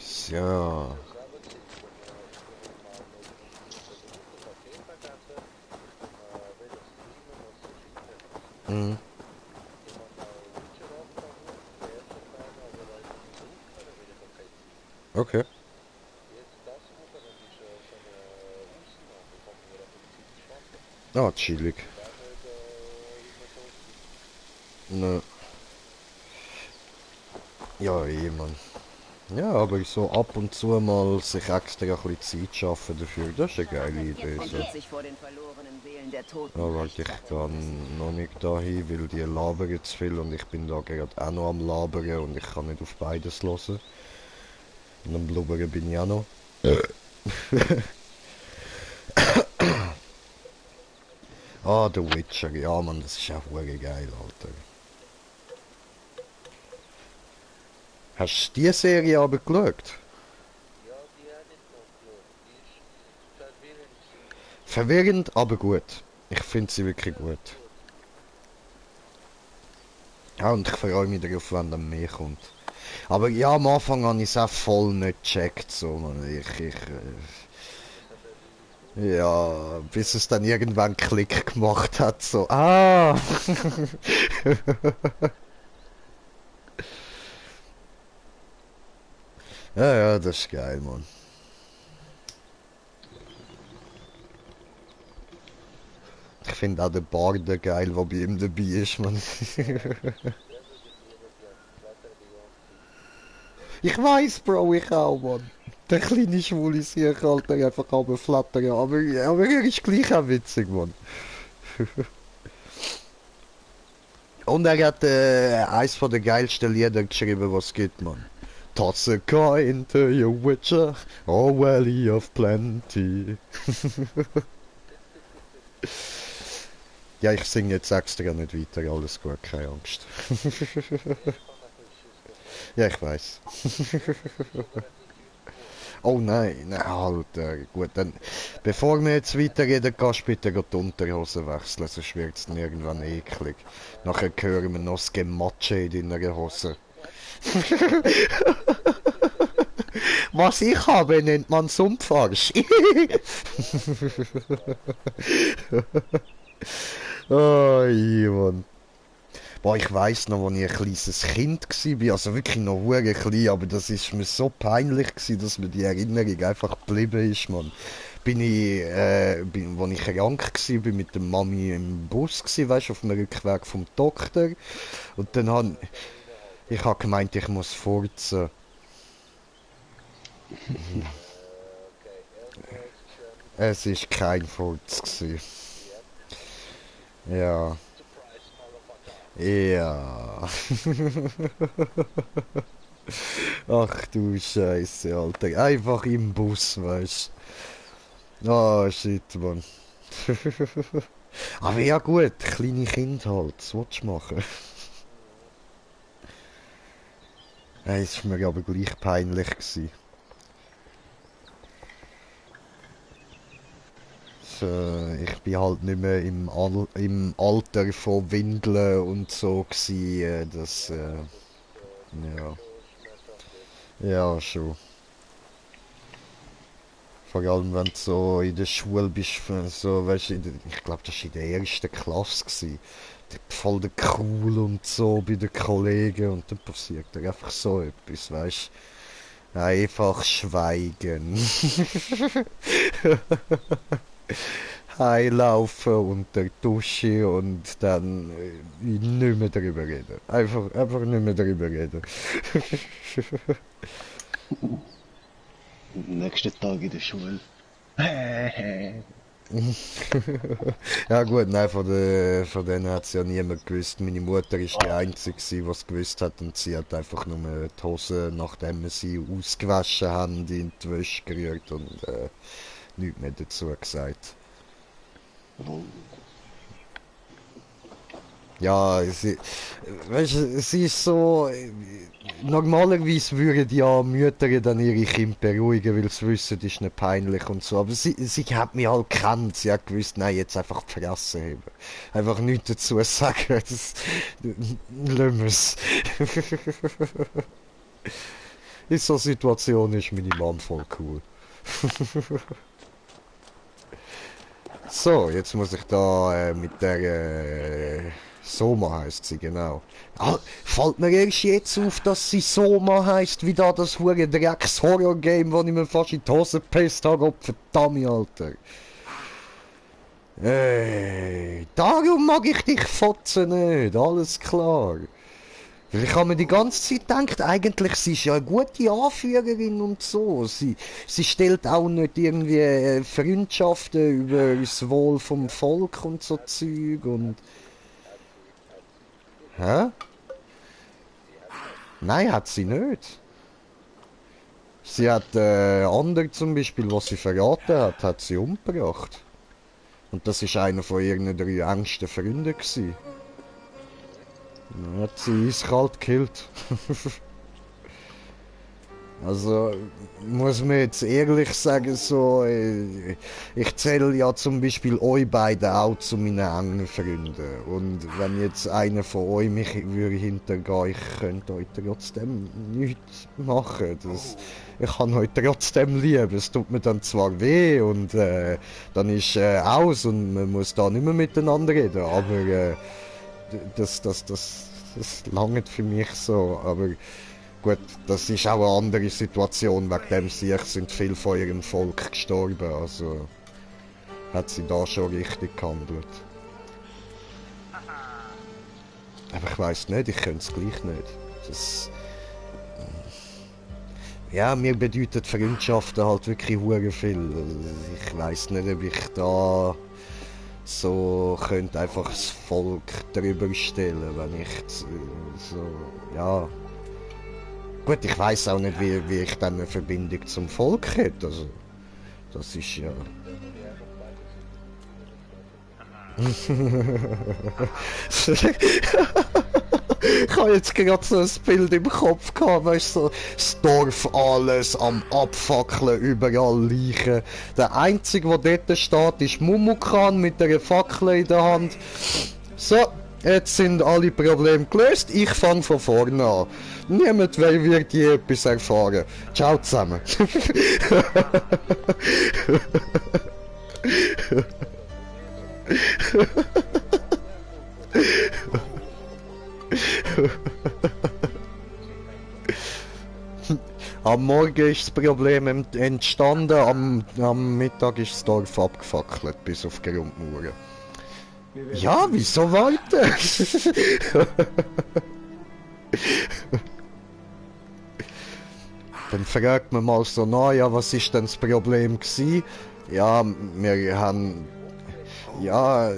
So. Okay. Ah, chillig. Ne. Ja, Mann. Ja, aber so ab und zu mal sich extra ein bisschen Zeit schaffen dafür, das ist eine geile Idee. So. Aber ich kann noch nicht dahin, weil die labern zu viel und ich bin da gerade auch noch am labern und ich kann nicht auf beides hören. Und am Blubbern bin ich auch noch. Ah, The Witcher, ja Mann, das ist auch wirklich geil, Alter. Hast du die Serie aber geschaut? Verwirrend, aber gut. Ich finde sie wirklich gut. Ja, und ich freue mich darauf, wenn dann mehr kommt. Aber ja, am Anfang habe ich es auch voll nicht gecheckt, so, man. Ja, bis es dann irgendwann Klick gemacht hat, so, ah! Ja, das ist geil, Mann. Ich finde auch den Barde geil, der bei ihm dabei ist, Mann. Ich weiß, Bro, ich auch, Mann. Der kleine schwule Sieg, Alter, einfach runterflattern, aber er ist gleich auch witzig, Mann. Und er hat eins von den geilsten Lieder geschrieben, was es gibt, Mann. Toss a coin to your witcher, oh valley of plenty. Ja, ich singe jetzt extra nicht weiter, alles gut, keine Angst. Ja, ich weiß. Oh nein, nein, Alter. Gut, dann, bevor wir jetzt weiterreden, kannst du bitte die Unterhose wechseln, sonst wird es irgendwann eklig. Nachher hören wir noch das Gematsche in deiner Hose. Was ich habe, nennt man Sumpfarsch. Oh, Mann. Boah, ich weiss noch, als ich ein kleines Kind war, also wirklich noch hure klein, aber das ist mir so peinlich gewesen, dass mir die Erinnerung einfach geblieben ist, Mann. Bin ich, als ich krank war, bin mit der Mami im Bus gewesen, weißt, auf dem Rückweg vom Doktor. Und dann ich hab gemeint, ich muss furzen. Es ist kein Furz gewesen. Ja. Ja. Ach du Scheiße, Alter. Einfach im Bus, weißt du. Ah, shit, Mann. Aber ja gut, kleine Kinder halt, was willst du machen? Es war mir aber gleich peinlich gewesen. Ich bin halt nicht mehr im Alter von Windeln und so gewesen, ja. Ja, schon. Vor allem, wenn du so in der Schule bist, so, weißt du, ich glaube, das war in der ersten Klasse gewesen. Voll der cool und so bei den Kollegen und dann passiert da einfach so etwas, weißt du. Einfach schweigen. Heilaufen unter der Dusche und dann nicht mehr darüber reden. Einfach nicht mehr darüber reden. Nächsten Tag in der Schule. Ja gut, nein, von denen hat es ja niemand gewusst. Meine Mutter ist die Einzige, die es gewusst hat und sie hat einfach nur die Hose, nachdem wir sie ausgewaschen haben, in die Wäsche gerührt und nichts mehr dazu gesagt. Ja, weißt du, sie ist so. Normalerweise würden ja Mütter dann ihre Kinder beruhigen, weil sie wissen, das ist nicht peinlich und so. Aber sie hat mich halt gekannt. Sie hat gewusst, nein, jetzt einfach die Fresse haben. Einfach nichts dazu sagen. Lassen wir es. In so einer Situation ist meine Mom voll cool. So, jetzt muss ich da mit der Soma heisst sie, genau. Ah, fällt mir erst jetzt auf, dass sie Soma heisst, wie da das hure Drecks-Horror-Game, wo ich mir fast in die Hose gepisst habe. Gott verdammt, Alter. Darum mag ich dich fotzen nicht, alles klar. Weil ich habe mir die ganze Zeit gedacht, eigentlich sie ist ja eine gute Anführerin und so. Sie stellt auch nicht irgendwie Freundschaften über das Wohl vom Volk und so Zeug und... Hä? Nein, hat sie nicht. Sie hat andere zum Beispiel, was sie verraten hat sie umgebracht. Und das ist einer von ihren 3 engsten Freunden gewesen. Dann hat sie eiskalt gekillt. Also, muss man jetzt ehrlich sagen, so, ich zähle ja zum Beispiel euch beide auch zu meinen engen Freunden. Und wenn jetzt einer von euch mich würde hintergehen, ich könnte euch trotzdem nichts machen. Ich kann euch trotzdem lieben. Es tut mir dann zwar weh und dann ist aus und man muss da nicht mehr miteinander reden, aber das langt für mich so. Aber gut, das ist auch eine andere Situation, wegen dem sind viele von ihrem Volk gestorben, also hat sie da schon richtig gehandelt. Aber ich weiss nicht, ich könnte es gleich nicht. Ja, mir bedeutet Freundschaften halt wirklich hure viel. Ich weiss nicht, ob ich da so könnte einfach das Volk drüber stellen, wenn ich so, ja... Gut, ich weiss auch nicht, wie ich dann eine Verbindung zum Volk hätte, also, das ist ja... Ich habe jetzt gerade so ein Bild im Kopf gehabt, weißt du, so das Dorf alles am Abfackeln, überall Leichen. Der Einzige, der dort steht, ist Mumukan mit einer Fackel in der Hand. So, jetzt sind alle Probleme gelöst, ich fange von vorne an. Niemand wird je etwas erfahren. Ciao zusammen. Am Morgen ist das Problem entstanden, am Mittag ist das Dorf abgefackelt, bis auf Grundmauern. Ja, wieso weiter? Dann fragt man mal so nach, ja, was ist denn das Problem gewesen? Ja, wir haben... Ja,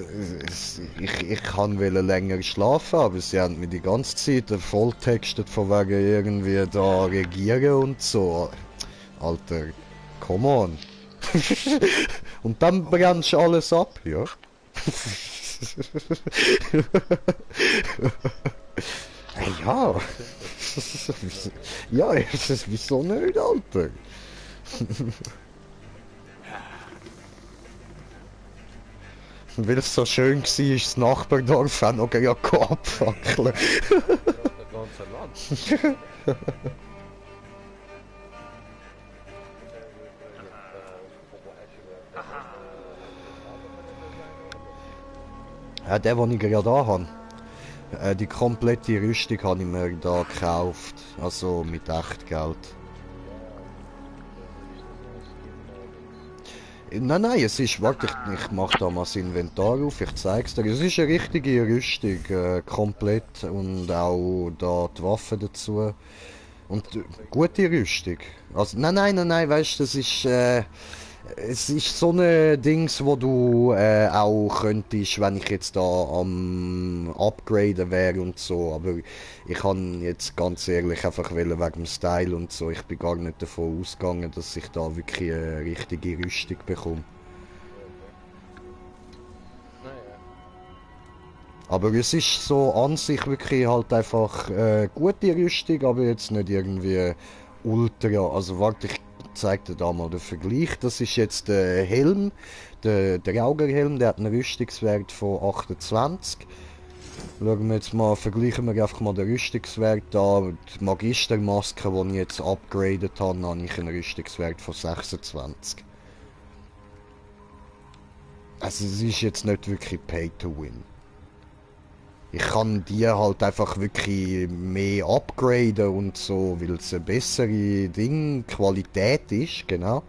ich kann länger schlafen, aber sie haben mir die ganze Zeit volltextet von wegen irgendwie da regieren und so. Alter, come on. Und dann brennst du alles ab, ja? Ja. Ja, wieso nicht, Alter? Weil es so schön war, ist das Nachbardorf auch noch abfackeln. Ja, der, den ich gerade habe. Die komplette Rüstung habe ich mir da gekauft. Also mit Echtgeld. Nein, es ist, warte, ich mache da mal das Inventar auf, ich zeig's dir. Es ist eine richtige Rüstung, komplett, und auch da die Waffen dazu. Und gute Rüstung. Also, nein, weißt du, das ist, es ist so ein Dings, wo du auch könntest, wenn ich jetzt da am Upgraden wäre und so, aber ich kann jetzt ganz ehrlich einfach wegen dem Style und so, ich bin gar nicht davon ausgegangen, dass ich da wirklich eine richtige Rüstung bekomme. Aber es ist so an sich wirklich halt einfach gute Rüstung, aber jetzt nicht irgendwie ultra, also warte, ich zeig dir da mal den Vergleich. Das ist jetzt der Helm, der Augerhelm, der hat einen Rüstungswert von 28. Schauen wir jetzt mal, vergleichen wir einfach mal den Rüstungswert da. Die Magistermaske, die ich jetzt upgradet habe, habe ich einen Rüstungswert von 26. Also es ist jetzt nicht wirklich Pay to Win. Ich kann die halt einfach wirklich mehr upgraden und so, weil es eine bessere Qualität ist, genau.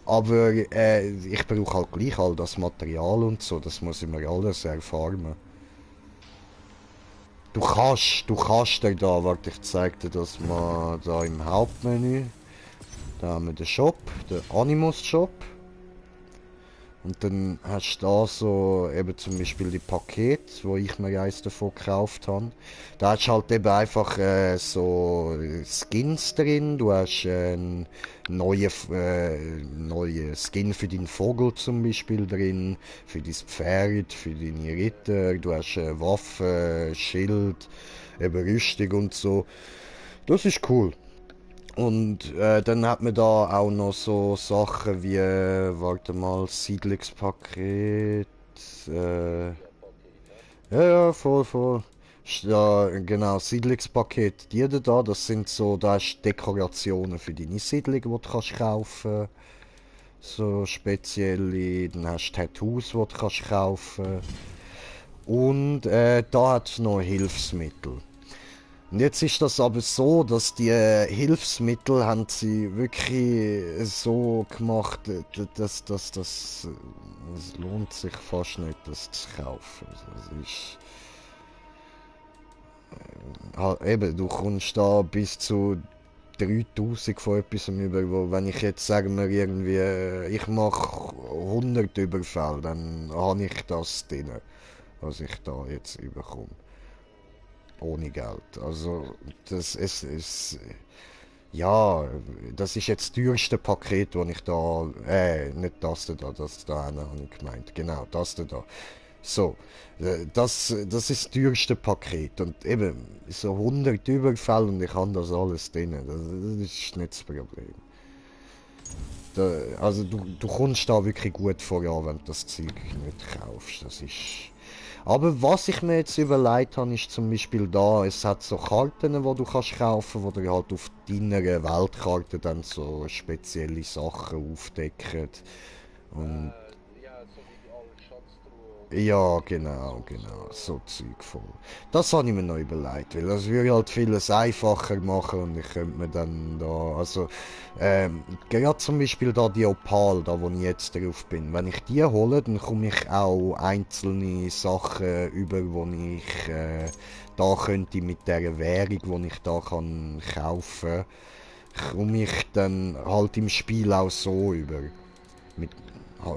Aber ich brauche halt gleich all das Material und so, das muss ich mir alles erfarmen. Du kannst dir da, warte, ich zeig dir das mal da im Hauptmenü. Da haben wir den Shop, den Animus Shop. Und dann hast du da so eben zum Beispiel die Pakete, wo ich mir eins davon gekauft habe. Da hast du halt eben einfach so Skins drin. Du hast einen neuen Skin für deinen Vogel zum Beispiel drin, für dein Pferd, für deine Ritter. Du hast Waffen, Schild, eben Rüstung und so. Das ist cool. Und dann hat man da auch noch so Sachen wie, warte mal, Siedlungspaket, ja, voll. Ja, genau, Siedlungspaket, die da, das sind so, da hast du Dekorationen für deine Siedlung, die du kannst kaufen. So spezielle, dann hast du Tattoos, die du kannst kaufen. Und da hat es noch Hilfsmittel. Und jetzt ist das aber so, dass die Hilfsmittel haben sie wirklich so gemacht, dass es lohnt sich fast nicht, das zu kaufen. Also ist, eben, du kommst da bis zu 3000 von etwas über, wo, wenn ich jetzt sagen wir irgendwie, ich mache 100 Überfälle, dann habe ich das drin, was ich da jetzt überkomme. Ohne Geld. Also das ist ja, das ist jetzt das teuerste Paket, das ich da, nicht das da habe ich gemeint, genau, das da. So, das ist das teuerste Paket. Und eben, so 100 Überfälle und ich habe das alles drin. Das ist nicht das Problem. Also du kommst da wirklich gut voran, wenn du das Zeug nicht kaufst. Das ist... Aber was ich mir jetzt überlegt habe, ist zum Beispiel da, es hat so Karten, die du kannst kaufen, wo dir halt auf deiner Weltkarte dann so spezielle Sachen aufdecken. Und ja, genau, so Zeug voll. Das habe ich mir noch überlegt, weil das würde halt vieles einfacher machen und ich könnte mir dann da, also, gerade zum Beispiel da die Opal, da wo ich jetzt drauf bin, wenn ich die hole, dann komme ich auch einzelne Sachen über, wo ich da könnte mit der Währung, die ich da kann kaufen, komme ich dann halt im Spiel auch so über.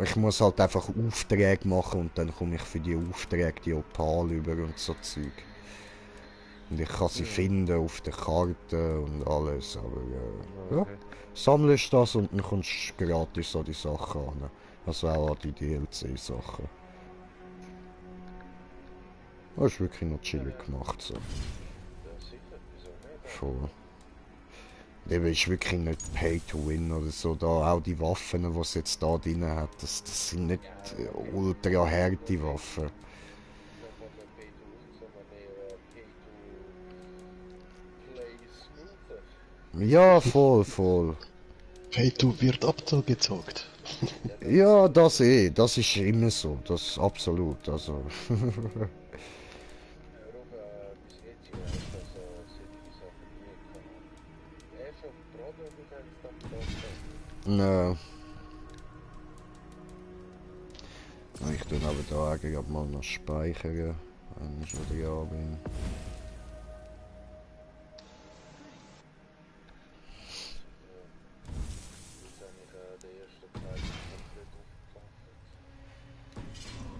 Ich muss halt einfach Aufträge machen und dann komme ich für die Aufträge die Opal über und so Zeug. Und ich kann sie finden auf der Karte und alles, aber ja. Sammelst das und dann kommst du gratis an die Sachen an. Also auch an die DLC-Sachen. Das ist wirklich noch chillig gemacht so. Voll. Eben ist wirklich nicht Pay to Win oder so. Da auch die Waffen, die es jetzt da drin hat, das sind nicht ultra harte Waffen. Ja, voll. Pay to wird abgezockt. Ja, das ist immer so, das absolut, also. Nö. Ich tue aber da eigentlich mal noch speichern, wenn ich wieder da bin.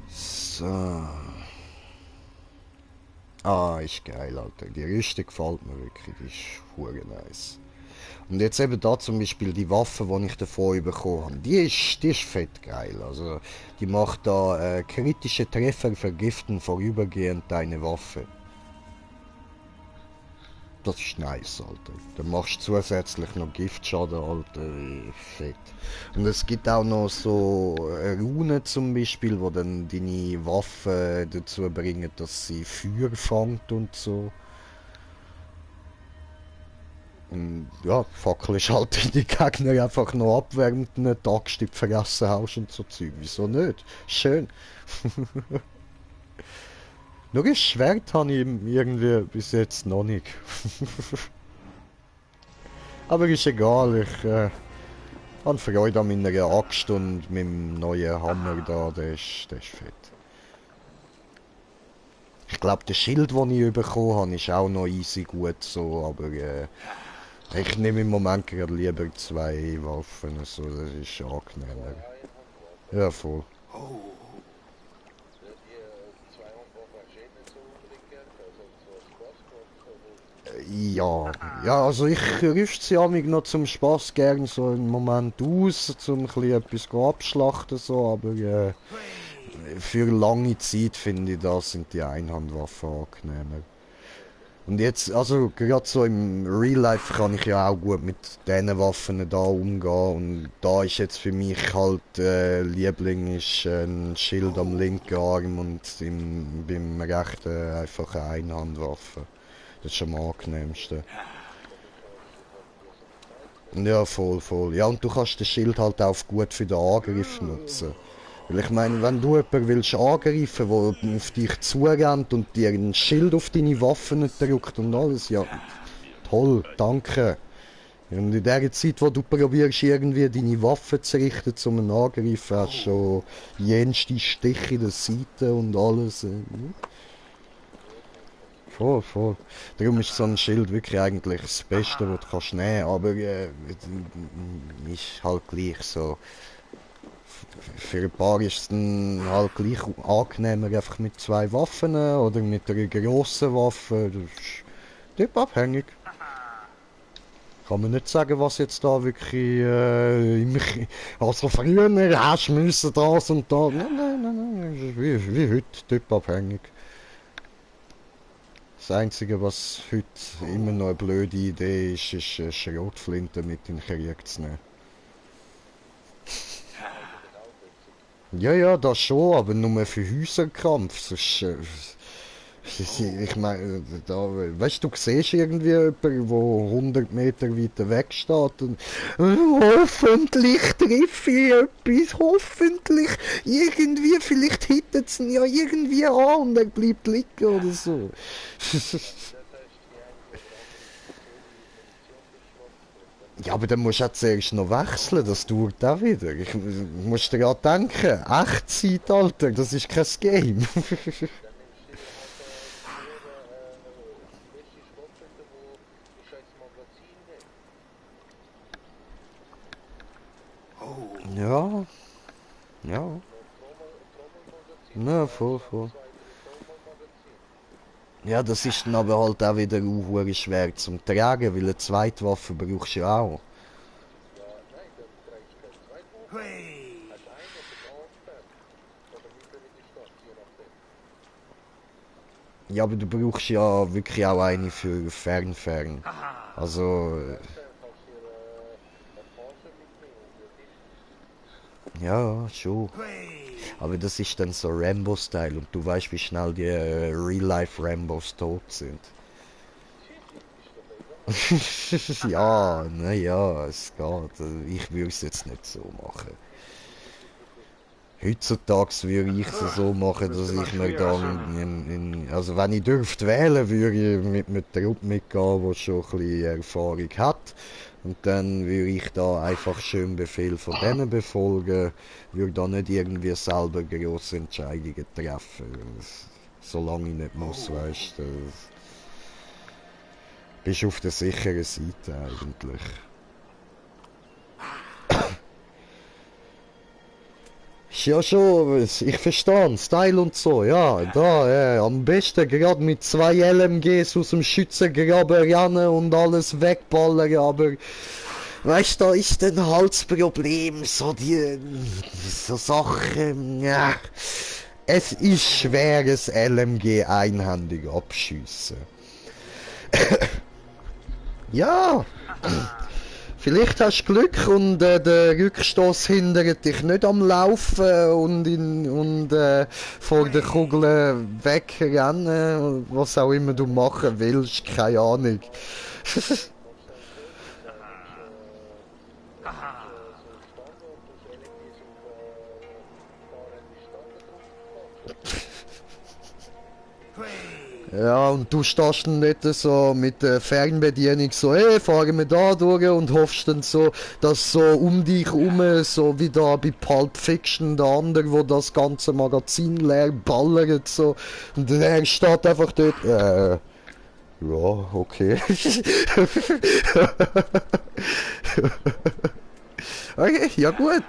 So. Ah, ist geil, Alter. Die Rüstung gefällt mir wirklich, die ist hure nice. Und jetzt eben da zum Beispiel die Waffe, die ich davor bekommen habe, die ist fett geil. Also die macht da kritische Treffer vergiften vorübergehend deine Waffe. Das ist nice, Alter. Dann machst du zusätzlich noch Giftschaden, Alter. Fett. Und es gibt auch noch so Runen zum Beispiel, die dann deine Waffe dazu bringen, dass sie Feuer fängt und so. Und ja, fackelst halt die Gegner einfach noch ab, während du einen Tagstipp vergessen hast und so Zeug. Wieso nicht? Schön. Nur ein Schwert habe ich irgendwie bis jetzt noch nicht. Aber ist egal, ich habe Freude an meiner Axt und meinem neuen Hammer da, der ist fett. Ich glaube, der Schild, den ich bekommen habe, ist auch noch easy gut so, aber ich nehme im Moment gerade lieber 2 Waffen, so, das ist angenehmer. Ja, voll. Ja, also ich rüste sie amig noch zum Spaß gern so einen Moment aus, zum etwas abschlachten so, aber für lange Zeit finde ich, das sind die Einhandwaffen angenehmer. Und jetzt, also gerade so im Real Life kann ich ja auch gut mit diesen Waffen da umgehen und da ist jetzt für mich halt Liebling ist ein Schild am linken Arm und beim rechten einfach eine Einhandwaffe. Das ist am angenehmsten. Ja, voll. Ja, und du kannst das Schild halt auch gut für den Angriff nutzen. Weil ich meine, wenn du jemanden willst angreifen, der auf dich zurennt und dir ein Schild auf deine Waffen drückt und alles, ja, toll, danke. Und in der Zeit, wo du probierst, irgendwie deine Waffen zu richten, zum Angreifen, hast du schon jenste Stiche in der Seite und alles. Voll. Darum ist so ein Schild wirklich eigentlich das Beste, was du kannst nehmen, aber ist halt gleich so. Für ein paar ist es dann halt gleich angenehmer einfach mit 2 Waffen oder mit einer grossen Waffe. Das ist typabhängig. Kann man nicht sagen, was jetzt da wirklich also früher hast du müssen das und das. Nein, das ist wie heute typabhängig. Das Einzige, was heute immer noch eine blöde Idee ist, ist eine Schrotflinte mit in den Krieg zu nehmen. Ja, das schon, aber nur für Häuserkampf. Sonst, ich meine, weißt du, siehst irgendwie jemanden, der 100 Meter weiter weg steht und hoffentlich treffe ich etwas, hoffentlich, irgendwie, vielleicht hittet es ihn ja irgendwie an und er bleibt liegen oder so. Ja, aber dann musst du auch zuerst noch wechseln, das dauert auch wieder. Ich muss dir gerade denken, Echtzeit, Alter, das ist kein Game. Ja. Na, voll. Ja, das ist dann aber halt auch wieder auch schwer zum Tragen, weil eine Zweitwaffe brauchst du ja auch. Ja, aber du brauchst ja wirklich auch eine für Fern. Also... Ja, schon. Aber das ist dann so Rambo-Style und du weißt, wie schnell die Real-Life-Rambos tot sind. Ja, naja, es geht. Ich würde es jetzt nicht so machen. Heutzutage würde ich es so machen, dass ich mir dann, also wenn ich dürfte wählen, würde ich mit einem Trupp mitgehen, der schon ein bisschen Erfahrung hat. Und dann würde ich da einfach schön Befehl von denen befolgen, würde da nicht irgendwie selber grosse Entscheidungen treffen. Solange ich nicht muss, weißt du. Bist auf der sicheren Seite eigentlich. Ist ja schon, ich verstehe, Style und so, ja, da, am besten gerade mit 2 LMGs aus dem Schützengraben rennen und alles wegballern, aber, weißt du, da ist dann halt das Problem, so Sachen, ja, es ist schwer, ein LMG einhändig abschiessen. Ja. Vielleicht hast du Glück und der Rückstoß hindert dich nicht am Laufen und vor der Kugel wegrennen, was auch immer du machen willst, keine Ahnung. Ja, und du stehst dann nicht so mit der Fernbedienung so, hey, fahren wir da durch und hoffst dann so, dass so um dich herum, so wie da bei Pulp Fiction, der andere, wo das ganze Magazin leer ballert, so, und er steht einfach dort, ja, okay. Okay, ja gut.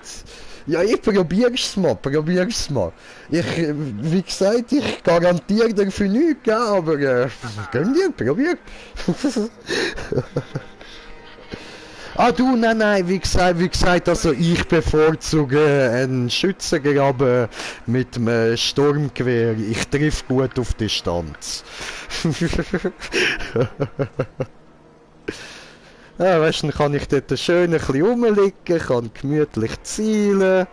Ja, ich probier's mal. Wie gesagt, ich garantiere dir für nichts, aber gönn dir, probier. Ah du, nein, wie gesagt, also ich bevorzuge einen Schützengraben mit einem Sturmgewehr. Ich triff gut auf Distanz. Ja, weißt du, dann kann ich dort schön ein bisschen rumliegen, kann gemütlich zielen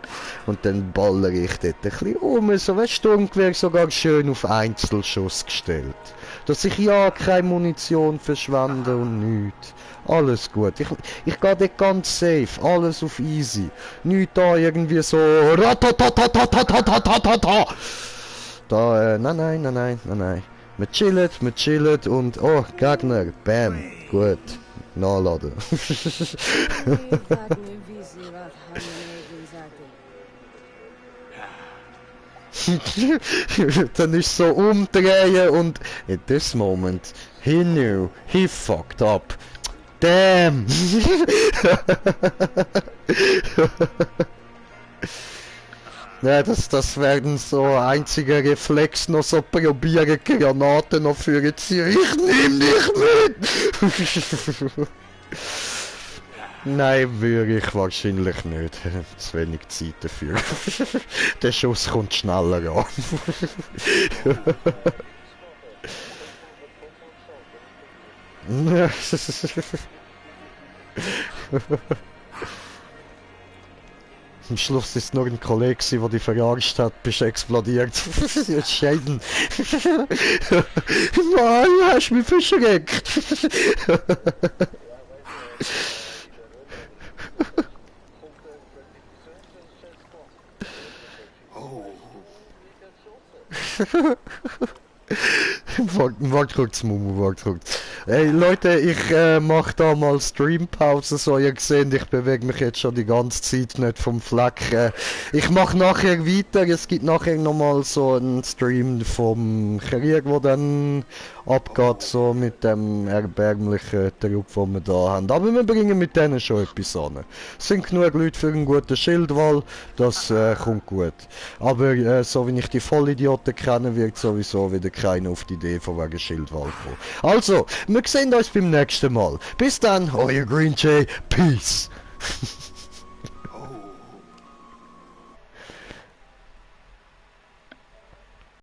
und dann ballere ich dort ein bisschen rum. So, weißt du, Sturmgewehr sogar schön auf Einzelschuss gestellt. Dass ich ja keine Munition verschwende und nichts. Alles gut. Ich gehe dort ganz safe, alles auf easy. Nicht da irgendwie so ratatatatatatatata. Da, nein. Wir chillen und, oh, Gegner, bam, gut. Nachladen. Dann ist so umdrehen und in this moment he knew he fucked up. Damn. Ja, das werden so einziger Reflex noch so probieren, Granaten noch für ziehen. Ich nehm dich mit! Nein, würde ich wahrscheinlich nicht. Zu wenig Zeit dafür. Der Schuss kommt schneller an. Am Schluss ist es nur ein Kollege, der dich verarscht hat, bist explodiert. Scheiden. Mann, du hast mich verschreckt. Wart kurz, Mumu, wart kurz. Hey Leute, ich mach da mal Streampause, so ihr seht, ich bewege mich jetzt schon die ganze Zeit nicht vom Fleck. Ich mach nachher weiter, es gibt nachher nochmal so einen Stream vom Krieg, wo dann abgeht, so mit dem erbärmlichen Trupp, den wir da haben. Aber wir bringen mit denen schon etwas an. Es sind genug Leute für einen guten Schildwall, das kommt gut. Aber so wie ich die Vollidioten kenne, wird sowieso wieder keiner auf die Idee von wegen Schildwall kommen. Also, wir sehen uns beim nächsten Mal. Bis dann, euer Green Jay. Peace.